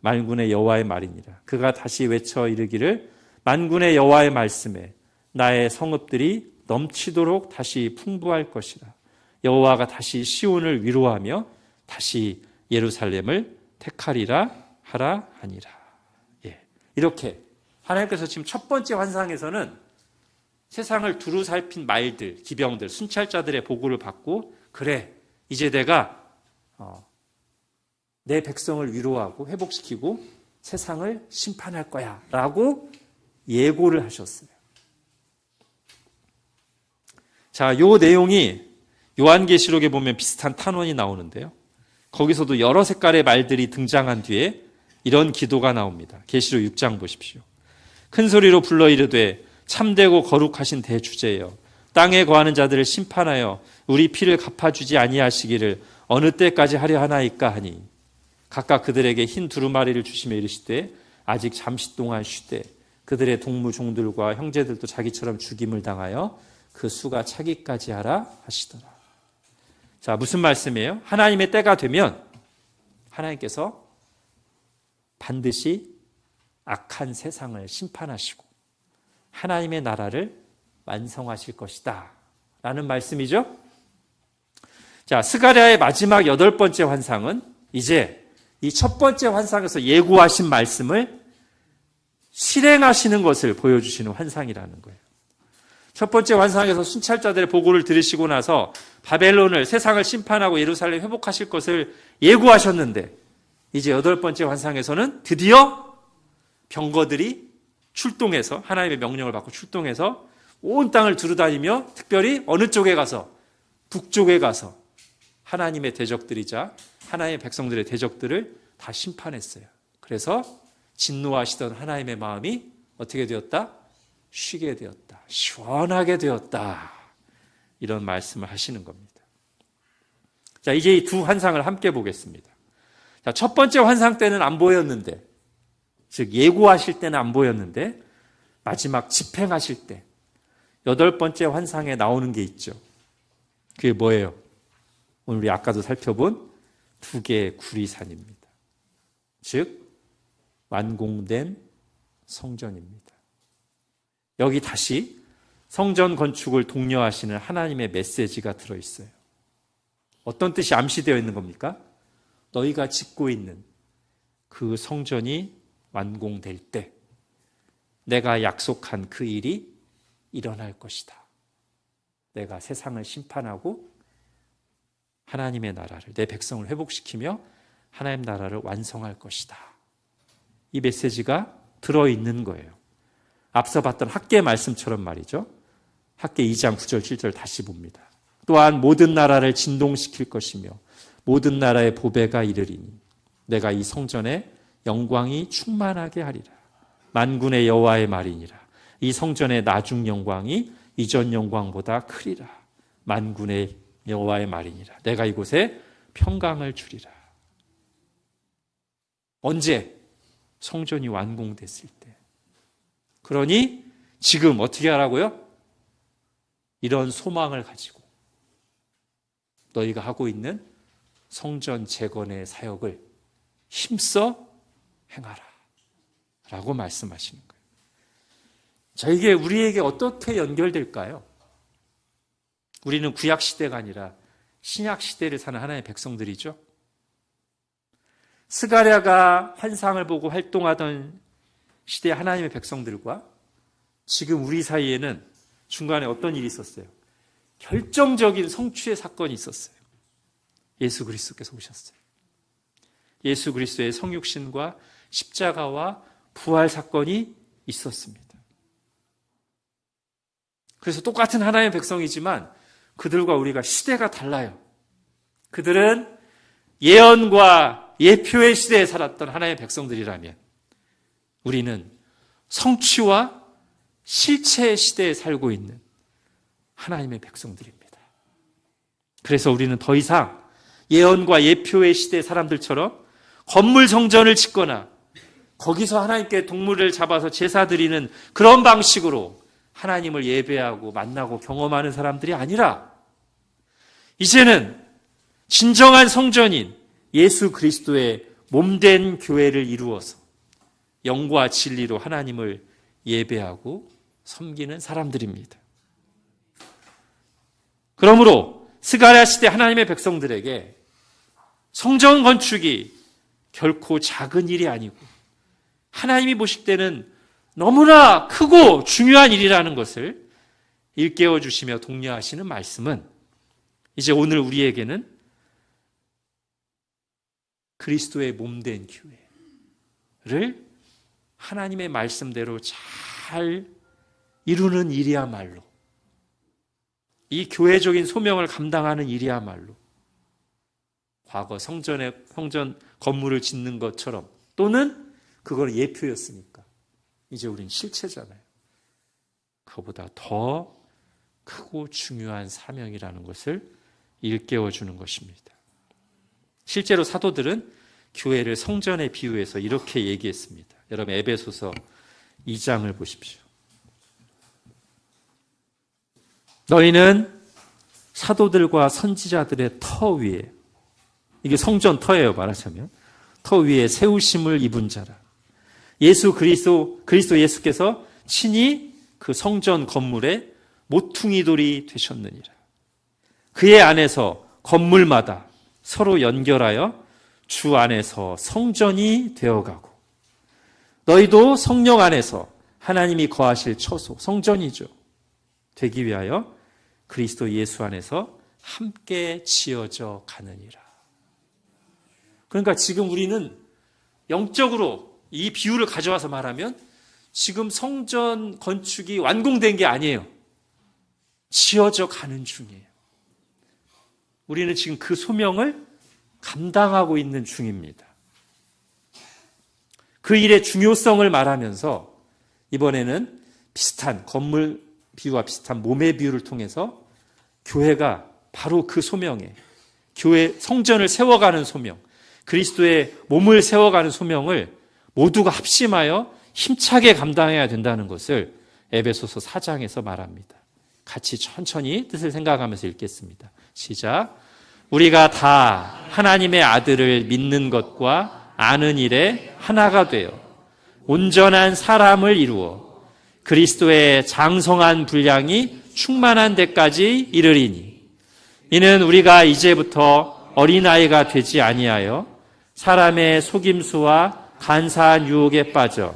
만군의 여호와의 말이니라. 그가 다시 외쳐 이르기를 만군의 여호와의 말씀에 나의 성읍들이 넘치도록 다시 풍부할 것이라. 여호와가 다시 시온을 위로하며 다시 예루살렘을 택하리라 하라 하니라. 이렇게 하나님께서 지금 첫 번째 환상에서는 세상을 두루 살핀 말들, 기병들, 순찰자들의 보고를 받고 그래, 이제 내가 내 백성을 위로하고 회복시키고 세상을 심판할 거야 라고 예고를 하셨어요. 자, 요 내용이 요한계시록에 보면 비슷한 탄원이 나오는데요. 거기서도 여러 색깔의 말들이 등장한 뒤에 이런 기도가 나옵니다. 계시록 6장 보십시오. 큰 소리로 불러 이르되 참되고 거룩하신 대주제여, 땅에 거하는 자들을 심판하여 우리 피를 갚아주지 아니하시기를 어느 때까지 하려 하나이까 하니, 각각 그들에게 흰 두루마리를 주시며 이르시되 아직 잠시 동안 쉬되 그들의 동무 종들과 형제들도 자기처럼 죽임을 당하여 그 수가 차기까지 하라 하시더라. 자, 무슨 말씀이에요? 하나님의 때가 되면 하나님께서 반드시 악한 세상을 심판하시고 하나님의 나라를 완성하실 것이다 라는 말씀이죠. 자, 스가랴의 마지막 8번째 환상은 이제 이 첫 번째 환상에서 예고하신 말씀을 실행하시는 것을 보여주시는 환상이라는 거예요. 첫 번째 환상에서 순찰자들의 보고를 들으시고 나서 바벨론을, 세상을 심판하고 예루살렘 회복하실 것을 예고하셨는데, 이제 8번째 환상에서는 드디어 병거들이 출동해서, 하나님의 명령을 받고 출동해서 온 땅을 두루다니며 특별히 어느 쪽에 가서, 북쪽에 가서 하나님의 대적들이자 하나님의 백성들의 대적들을 다 심판했어요. 그래서 진노하시던 하나님의 마음이 어떻게 되었다? 쉬게 되었다. 시원하게 되었다. 이런 말씀을 하시는 겁니다. 자, 이제 이 두 환상을 함께 보겠습니다. 자, 첫 번째 환상 때는 안 보였는데, 즉 예고하실 때는 안 보였는데 마지막 집행하실 때 8번째 환상에 나오는 게 있죠. 그게 뭐예요? 오늘 우리 아까도 살펴본 2개의 구리산입니다. 즉 완공된 성전입니다. 여기 다시 성전 건축을 독려하시는 하나님의 메시지가 들어있어요. 어떤 뜻이 암시되어 있는 겁니까? 너희가 짓고 있는 그 성전이 완공될 때 내가 약속한 그 일이 일어날 것이다. 내가 세상을 심판하고 하나님의 나라를, 내 백성을 회복시키며 하나님 나라를 완성할 것이다. 이 메시지가 들어있는 거예요. 앞서 봤던 학계 말씀처럼 말이죠. 학계 2장 9절 7절 다시 봅니다. 또한 모든 나라를 진동시킬 것이며 모든 나라의 보배가 이르리니 내가 이 성전에 영광이 충만하게 하리라. 만군의 여호와의 말이니라. 이 성전의 나중 영광이 이전 영광보다 크리라. 만군의 여호와의 말이니라. 내가 이곳에 평강을 주리라. 언제? 성전이 완공됐을 때. 그러니 지금 어떻게 하라고요? 이런 소망을 가지고 너희가 하고 있는 성전 재건의 사역을 힘써 행하라 라고 말씀하시는 거예요. 자, 이게 우리에게 어떻게 연결될까요? 우리는 구약시대가 아니라 신약시대를 사는 하나님의 백성들이죠. 스가랴가 환상을 보고 활동하던 시대 하나님의 백성들과 지금 우리 사이에는 중간에 어떤 일이 있었어요? 결정적인 성취의 사건이 있었어요. 예수 그리스도께서 오셨어요. 예수 그리스도의 성육신과 십자가와 부활 사건이 있었습니다. 그래서 똑같은 하나님의 백성이지만 그들과 우리가 시대가 달라요. 그들은 예언과 예표의 시대에 살았던 하나님의 백성들이라면 우리는 성취와 실체의 시대에 살고 있는 하나님의 백성들입니다. 그래서 우리는 더 이상 예언과 예표의 시대 사람들처럼 건물 성전을 짓거나 거기서 하나님께 동물을 잡아서 제사 드리는 그런 방식으로 하나님을 예배하고 만나고 경험하는 사람들이 아니라 이제는 진정한 성전인 예수 그리스도의 몸된 교회를 이루어서 영과 진리로 하나님을 예배하고 섬기는 사람들입니다. 그러므로 스가랴 시대 하나님의 백성들에게 성전 건축이 결코 작은 일이 아니고 하나님이 보실 때는 너무나 크고 중요한 일이라는 것을 일깨워 주시며 독려하시는 말씀은 이제 오늘 우리에게는 그리스도의 몸된 교회를 하나님의 말씀대로 잘 이루는 일이야말로, 이 교회적인 소명을 감당하는 일이야말로 과거 성전 건물을 짓는 것처럼 또는 그걸 예표였으니까 이제 우린 실체잖아요. 그거보다 더 크고 중요한 사명이라는 것을 일깨워주는 것입니다. 실제로 사도들은 교회를 성전에 비유해서 이렇게 얘기했습니다. 여러분 에베소서 2장을 보십시오. 너희는 사도들과 선지자들의 터 위에, 이게 성전 터예요 말하자면, 터 위에 세우심을 입은 자라. 그리스도 예수께서 친히 그 성전 건물의 모퉁이 돌이 되셨느니라. 그의 안에서 건물마다 서로 연결하여 주 안에서 성전이 되어가고, 너희도 성령 안에서 하나님이 거하실 처소, 성전이죠, 되기 위하여 그리스도 예수 안에서 함께 지어져 가느니라. 그러니까 지금 우리는 영적으로 이 비유를 가져와서 말하면 지금 성전 건축이 완공된 게 아니에요. 지어져 가는 중이에요. 우리는 지금 그 소명을 감당하고 있는 중입니다. 그 일의 중요성을 말하면서 이번에는 비슷한 건물 비유와 비슷한 몸의 비유를 통해서 교회가 바로 그 소명에, 교회 성전을 세워가는 소명, 그리스도의 몸을 세워가는 소명을 모두가 합심하여 힘차게 감당해야 된다는 것을 에베소서 4장에서 말합니다. 같이 천천히 뜻을 생각하면서 읽겠습니다. 시작. 우리가 다 하나님의 아들을 믿는 것과 아는 일에 하나가 되어 온전한 사람을 이루어 그리스도의 장성한 분량이 충만한 데까지 이르리니, 이는 우리가 이제부터 어린아이가 되지 아니하여 사람의 속임수와 간사한 유혹에 빠져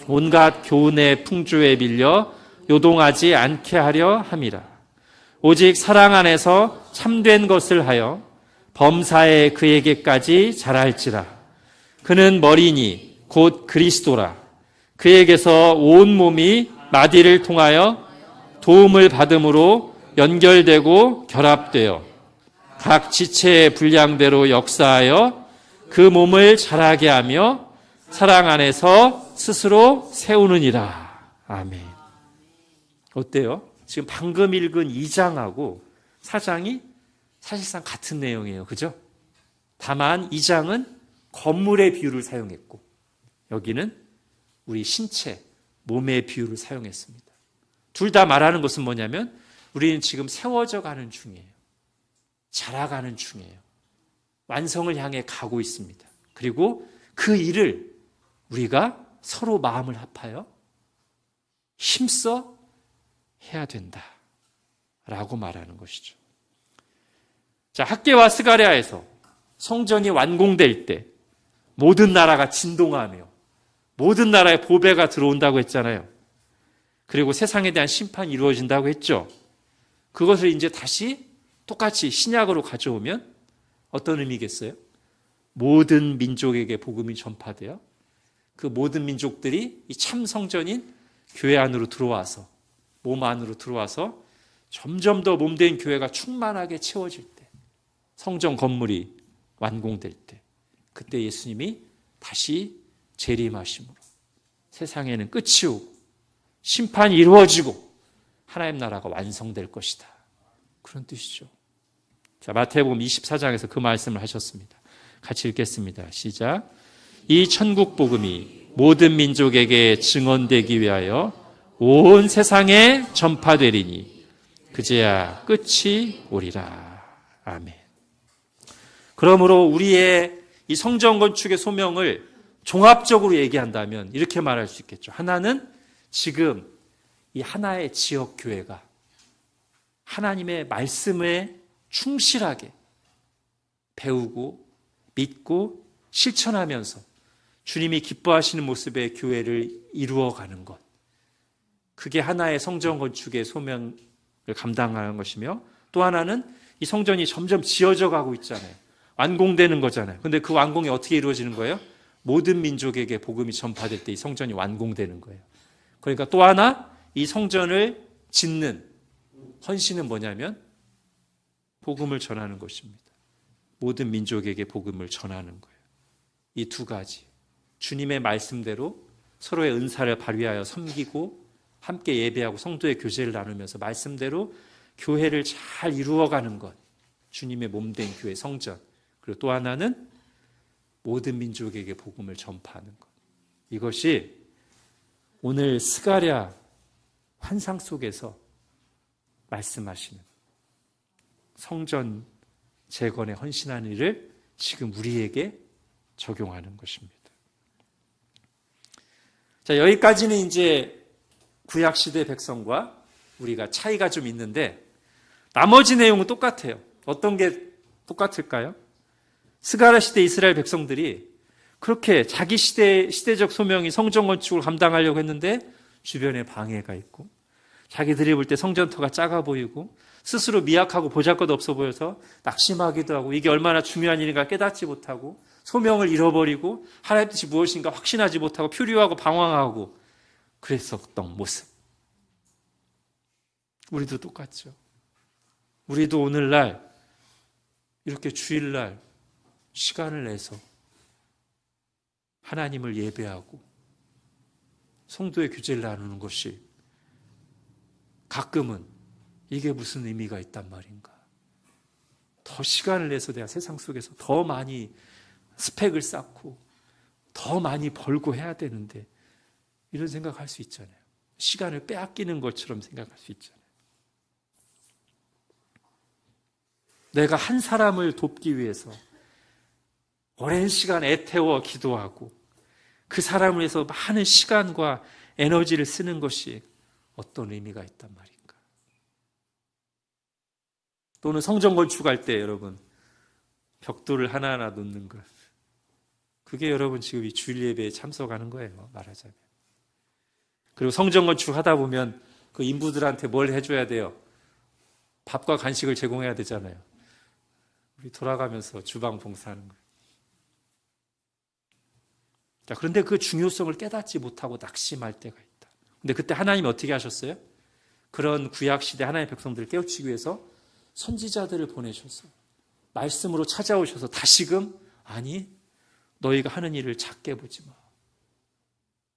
온갖 교훈의 풍조에 밀려 요동하지 않게 하려 함이라. 오직 사랑 안에서 참된 것을 하여 범사에 그에게까지 자랄지라. 그는 머리니 곧 그리스도라. 그에게서 온 몸이 마디를 통하여 도움을 받음으로 연결되고 결합되어 각 지체의 분량대로 역사하여 그 몸을 자라게 하며 사랑 안에서 스스로 세우느니라. 아멘. 어때요? 지금 방금 읽은 2장하고 4장이 사실상 같은 내용이에요. 그죠? 다만 2장은 건물의 비유를 사용했고 여기는 우리 신체, 몸의 비유를 사용했습니다. 둘 다 말하는 것은 뭐냐면 우리는 지금 세워져 가는 중이에요. 자라가는 중이에요. 완성을 향해 가고 있습니다. 그리고 그 일을 우리가 서로 마음을 합하여 힘써 해야 된다라고 말하는 것이죠. 자, 학개와 스가랴에서 성전이 완공될 때 모든 나라가 진동하며 모든 나라에 보배가 들어온다고 했잖아요. 그리고 세상에 대한 심판이 이루어진다고 했죠. 그것을 이제 다시 똑같이 신약으로 가져오면 어떤 의미겠어요? 모든 민족에게 복음이 전파되어 그 모든 민족들이 이 참 성전인 교회 안으로 들어와서, 몸 안으로 들어와서 점점 더 몸된 교회가 충만하게 채워질 때, 성전 건물이 완공될 때, 그때 예수님이 다시 재림하심으로 세상에는 끝이 오고 심판이 이루어지고 하나님 나라가 완성될 것이다. 그런 뜻이죠. 자, 마태복음 24장에서 그 말씀을 하셨습니다. 같이 읽겠습니다. 시작. 이 천국 복음이 모든 민족에게 증언되기 위하여 온 세상에 전파되리니 그제야 끝이 오리라. 아멘. 그러므로 우리의 이 성전 건축의 소명을 종합적으로 얘기한다면 이렇게 말할 수 있겠죠. 하나는 지금 이 하나의 지역 교회가 하나님의 말씀에 충실하게 배우고 믿고 실천하면서 주님이 기뻐하시는 모습의 교회를 이루어가는 것, 그게 하나의 성전 건축의 소명을 감당하는 것이며, 또 하나는 이 성전이 점점 지어져 가고 있잖아요. 완공되는 거잖아요. 그런데 그 완공이 어떻게 이루어지는 거예요? 모든 민족에게 복음이 전파될 때 이 성전이 완공되는 거예요. 그러니까 또 하나 이 성전을 짓는 헌신은 뭐냐면 복음을 전하는 것입니다. 모든 민족에게 복음을 전하는 거예요. 이 두 가지. 주님의 말씀대로 서로의 은사를 발휘하여 섬기고 함께 예배하고 성도의 교제를 나누면서 말씀대로 교회를 잘 이루어가는 것, 주님의 몸된 교회 성전. 그리고 또 하나는 모든 민족에게 복음을 전파하는 것. 이것이 오늘 스가랴 환상 속에서 말씀하시는 성전 재건에 헌신하는 일을 지금 우리에게 적용하는 것입니다. 자, 여기까지는 이제 구약시대 백성과 우리가 차이가 좀 있는데 나머지 내용은 똑같아요. 어떤 게 똑같을까요? 스가랴 시대 이스라엘 백성들이 그렇게 자기 시대적 소명이 성전 건축을 감당하려고 했는데 주변에 방해가 있고 자기들이 볼 때 성전터가 작아 보이고 스스로 미약하고 보잘것없어 보여서 낙심하기도 하고 이게 얼마나 중요한 일인가 깨닫지 못하고 소명을 잃어버리고 하나님의 뜻이 무엇인가 확신하지 못하고 표류하고 방황하고 그랬었던 모습. 우리도 똑같죠. 우리도 오늘날 이렇게 주일날 시간을 내서 하나님을 예배하고 성도의 교제를 나누는 것이 가끔은 이게 무슨 의미가 있단 말인가. 더 시간을 내서 내가 세상 속에서 더 많이 스펙을 쌓고 더 많이 벌고 해야 되는데 이런 생각할 수 있잖아요. 시간을 빼앗기는 것처럼 생각할 수 있잖아요. 내가 한 사람을 돕기 위해서 오랜 시간 애태워 기도하고 그 사람을 위해서 많은 시간과 에너지를 쓰는 것이 어떤 의미가 있단 말인가. 또는 성전 건축할 때 여러분 벽돌을 하나하나 놓는 것. 그게 여러분 지금 이 주일 예배에 참석하는 거예요. 말하자면. 그리고 성전 건축하다 보면 그 인부들한테 뭘 해줘야 돼요? 밥과 간식을 제공해야 되잖아요. 우리 돌아가면서 주방 봉사하는 거예요. 자, 그런데 그 중요성을 깨닫지 못하고 낙심할 때가 있다. 근데 그때 하나님이 어떻게 하셨어요? 그런 구약시대 하나님의 백성들을 깨우치기 위해서 선지자들을 보내셔서 말씀으로 찾아오셔서 다시금 아니 너희가 하는 일을 작게 보지 마.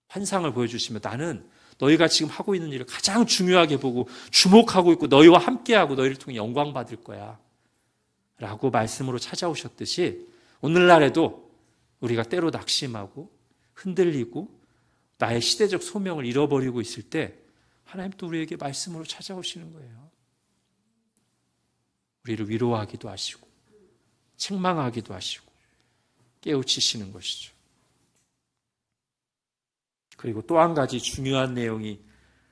환상을 보여주시면 나는 너희가 지금 하고 있는 일을 가장 중요하게 보고 주목하고 있고 너희와 함께하고 너희를 통해 영광 받을 거야 라고 말씀으로 찾아오셨듯이 오늘날에도 우리가 때로 낙심하고 흔들리고 나의 시대적 소명을 잃어버리고 있을 때 하나님 또 우리에게 말씀으로 찾아오시는 거예요. 우리를 위로하기도 하시고 책망하기도 하시고 깨우치시는 것이죠. 그리고 또 한 가지 중요한 내용이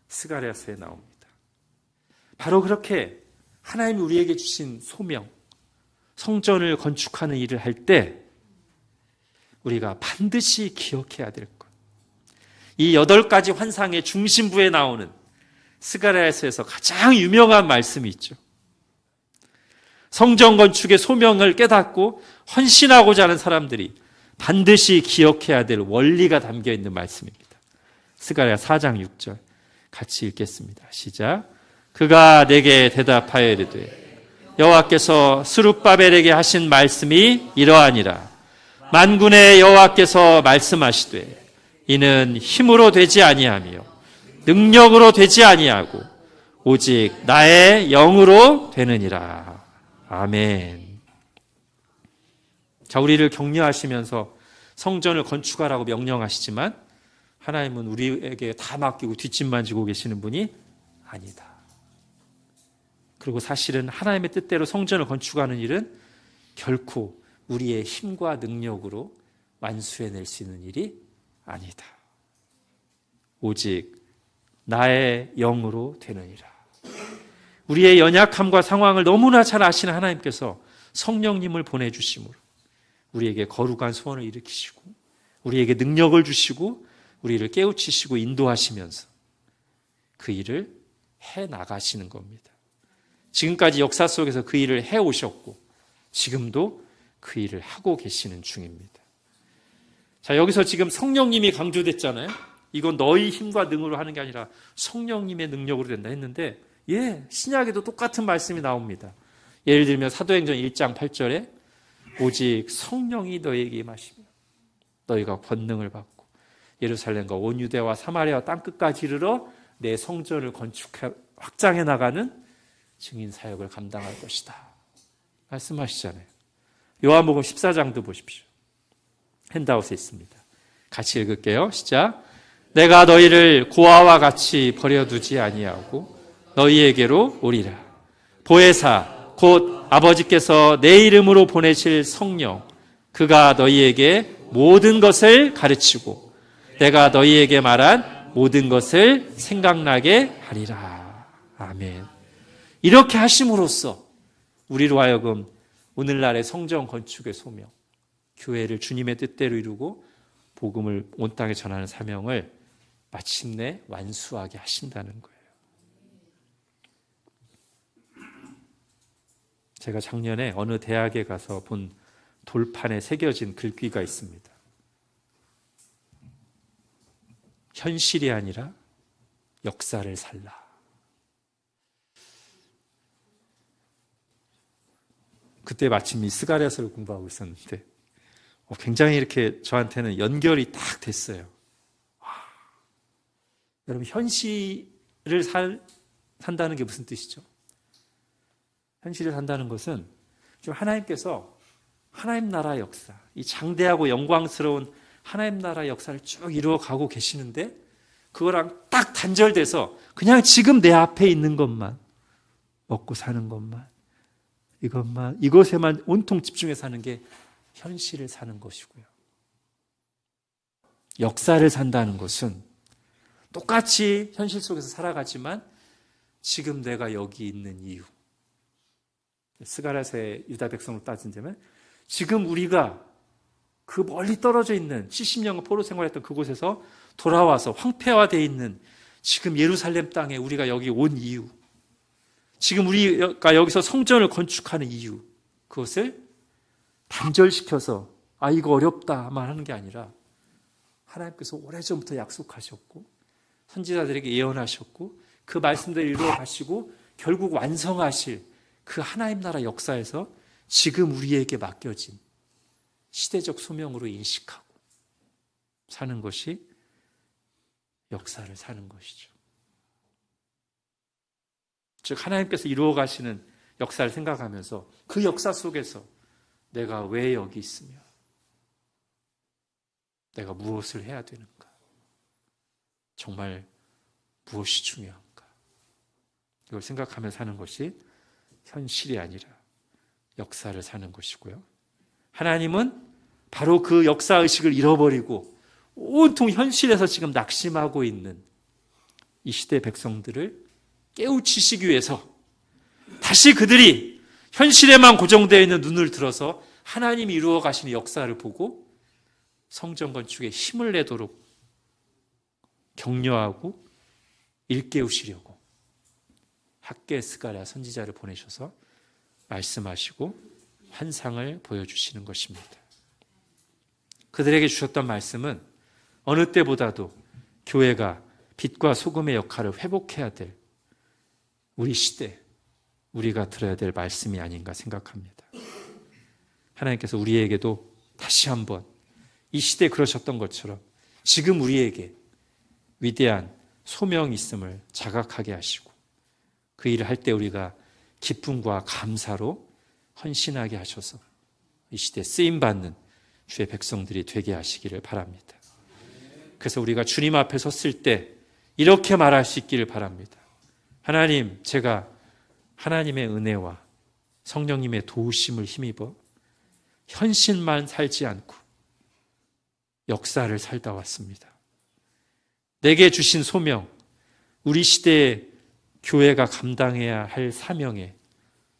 스가랴서에 나옵니다. 바로 그렇게 하나님이 우리에게 주신 소명, 성전을 건축하는 일을 할 때 우리가 반드시 기억해야 될 것. 이 8가지 환상의 중심부에 나오는 스가랴서에서 가장 유명한 말씀이 있죠. 성전 건축의 소명을 깨닫고 헌신하고자 하는 사람들이 반드시 기억해야 될 원리가 담겨 있는 말씀입니다. 스가랴 4장 6절 같이 읽겠습니다. 시작. 그가 내게 대답하여 이르되 여호와께서 스룹바벨에게 하신 말씀이 이러하니라. 만군의 여호와께서 말씀하시되 이는 힘으로 되지 아니하며 능력으로 되지 아니하고 오직 나의 영으로 되느니라. 아멘. 자, 우리를 격려하시면서 성전을 건축하라고 명령하시지만 하나님은 우리에게 다 맡기고 뒷짐만 지고 계시는 분이 아니다. 그리고 사실은 하나님의 뜻대로 성전을 건축하는 일은 결코 우리의 힘과 능력으로 완수해낼 수 있는 일이 아니다. 오직 나의 영으로 되느니라. 우리의 연약함과 상황을 너무나 잘 아시는 하나님께서 성령님을 보내주심으로 우리에게 거룩한 소원을 일으키시고 우리에게 능력을 주시고 우리를 깨우치시고 인도하시면서 그 일을 해나가시는 겁니다. 지금까지 역사 속에서 그 일을 해오셨고 지금도 그 일을 하고 계시는 중입니다. 자, 여기서 지금 성령님이 강조됐잖아요. 이건 너희 힘과 능으로 하는 게 아니라 성령님의 능력으로 된다 했는데 신약에도 똑같은 말씀이 나옵니다. 예를 들면 사도행전 1장 8절에 오직 성령이 너희에게 임하시며 너희가 권능을 받고 예루살렘과 온 유대와 사마리아와 땅끝까지 이르러 내 성전을 건축해 확장해 나가는 증인 사역을 감당할 것이다 말씀하시잖아요. 요한복음 14장도 보십시오. 핸드아웃에 있습니다. 같이 읽을게요. 시작. 내가 너희를 고아와 같이 버려두지 아니하고 너희에게로 오리라. 보혜사 곧 아버지께서 내 이름으로 보내실 성령 그가 너희에게 모든 것을 가르치고 내가 너희에게 말한 모든 것을 생각나게 하리라. 아멘. 이렇게 하심으로써 우리로 하여금 오늘날의 성전 건축의 소명, 교회를 주님의 뜻대로 이루고 복음을 온 땅에 전하는 사명을 마침내 완수하게 하신다는 거예요. 제가 작년에 어느 대학에 가서 본 돌판에 새겨진 글귀가 있습니다. 현실이 아니라 역사를 살라. 그때 마침 이 스가랴서를 공부하고 있었는데 굉장히 이렇게 저한테는 연결이 딱 됐어요. 와. 여러분 현실을 산다는 게 무슨 뜻이죠? 현실을 산다는 것은 지금 하나님께서 하나님 나라의 역사, 이 장대하고 영광스러운 하나님 나라의 역사를 쭉 이루어가고 계시는데 그거랑 딱 단절돼서 그냥 지금 내 앞에 있는 것만 먹고 사는 것만 이것에만 온통 집중해 사는 게 현실을 사는 것이고요. 역사를 산다는 것은 똑같이 현실 속에서 살아가지만 지금 내가 여기 있는 이유, 스가랴서의 유다 백성으로 따진다면 지금 우리가 그 멀리 떨어져 있는 70년간 포로 생활했던 그곳에서 돌아와서 황폐화되어 있는 지금 예루살렘 땅에 우리가 여기 온 이유, 지금 우리가 여기서 성전을 건축하는 이유, 그것을 단절시켜서 이거 어렵다만 하는 게 아니라 하나님께서 오래전부터 약속하셨고 선지자들에게 예언하셨고 그 말씀들을 이루어 가시고 결국 완성하실 그 하나님 나라 역사에서 지금 우리에게 맡겨진 시대적 소명으로 인식하고 사는 것이 역사를 사는 것이죠. 즉 하나님께서 이루어 가시는 역사를 생각하면서 그 역사 속에서 내가 왜 여기 있으며 내가 무엇을 해야 되는가, 정말 무엇이 중요한가, 이걸 생각하며 사는 것이 현실이 아니라 역사를 사는 것이고요. 하나님은 바로 그 역사의식을 잃어버리고 온통 현실에서 지금 낙심하고 있는 이 시대 백성들을 깨우치시기 위해서 다시 그들이 현실에만 고정되어 있는 눈을 들어서 하나님이 이루어 가시는 역사를 보고 성전 건축에 힘을 내도록 격려하고 일깨우시려고 학개 스가랴 선지자를 보내셔서 말씀하시고 환상을 보여주시는 것입니다. 그들에게 주셨던 말씀은 어느 때보다도 교회가 빛과 소금의 역할을 회복해야 될 우리 시대, 우리가 들어야 될 말씀이 아닌가 생각합니다. 하나님께서 우리에게도 다시 한번 이 시대에 그러셨던 것처럼 지금 우리에게 위대한 소명이 있음을 자각하게 하시고 그 일을 할 때 우리가 기쁨과 감사로 헌신하게 하셔서 이 시대에 쓰임받는 주의 백성들이 되게 하시기를 바랍니다. 그래서 우리가 주님 앞에 섰을 때 이렇게 말할 수 있기를 바랍니다. 하나님, 제가 하나님의 은혜와 성령님의 도우심을 힘입어 현실만 살지 않고 역사를 살다 왔습니다. 내게 주신 소명, 우리 시대의 교회가 감당해야 할 사명에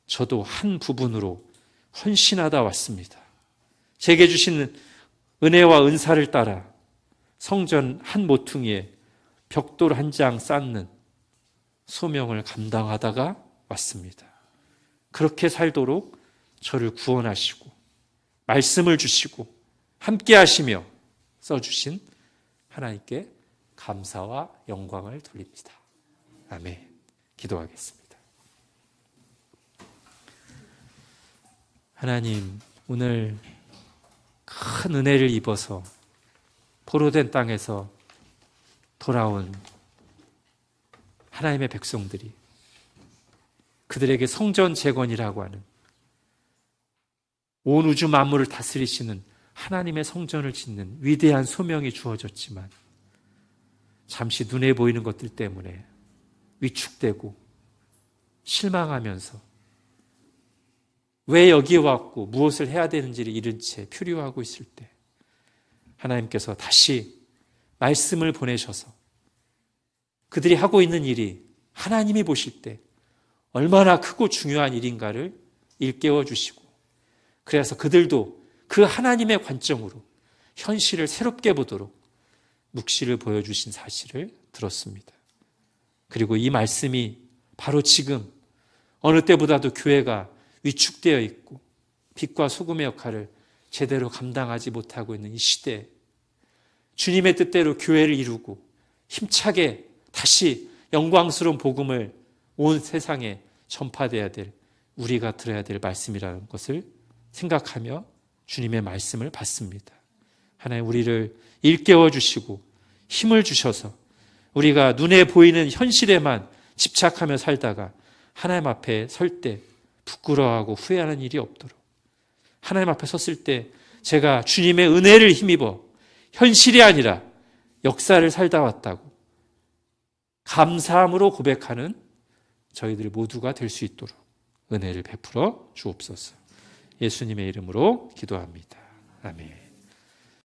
저도 한 부분으로 헌신하다 왔습니다. 제게 주신 은혜와 은사를 따라 성전 한 모퉁이에 벽돌 한 장 쌓는 소명을 감당하다가 왔습니다. 그렇게 살도록 저를 구원하시고 말씀을 주시고 함께 하시며 써주신 하나님께 감사와 영광을 돌립니다. 아멘. 기도하겠습니다. 하나님, 오늘 큰 은혜를 입어서 포로된 땅에서 돌아온 하나님의 백성들이 그들에게 성전 재건이라고 하는 온 우주 만물을 다스리시는 하나님의 성전을 짓는 위대한 소명이 주어졌지만 잠시 눈에 보이는 것들 때문에 위축되고 실망하면서 왜 여기에 왔고 무엇을 해야 되는지를 잃은 채 표류하고 있을 때 하나님께서 다시 말씀을 보내셔서 그들이 하고 있는 일이 하나님이 보실 때 얼마나 크고 중요한 일인가를 일깨워 주시고 그래서 그들도 그 하나님의 관점으로 현실을 새롭게 보도록 묵시를 보여주신 사실을 들었습니다. 그리고 이 말씀이 바로 지금 어느 때보다도 교회가 위축되어 있고 빛과 소금의 역할을 제대로 감당하지 못하고 있는 이 시대에 주님의 뜻대로 교회를 이루고 힘차게 다시 영광스러운 복음을 온 세상에 전파돼야 될 우리가 들어야 될 말씀이라는 것을 생각하며 주님의 말씀을 받습니다. 하나님 우리를 일깨워 주시고 힘을 주셔서 우리가 눈에 보이는 현실에만 집착하며 살다가 하나님 앞에 설 때 부끄러워하고 후회하는 일이 없도록 하나님 앞에 섰을 때 제가 주님의 은혜를 힘입어 현실이 아니라 역사를 살다 왔다고 감사함으로 고백하는 저희들 모두가 될 수 있도록 은혜를 베풀어 주옵소서. 예수님의 이름으로 기도합니다. 아멘.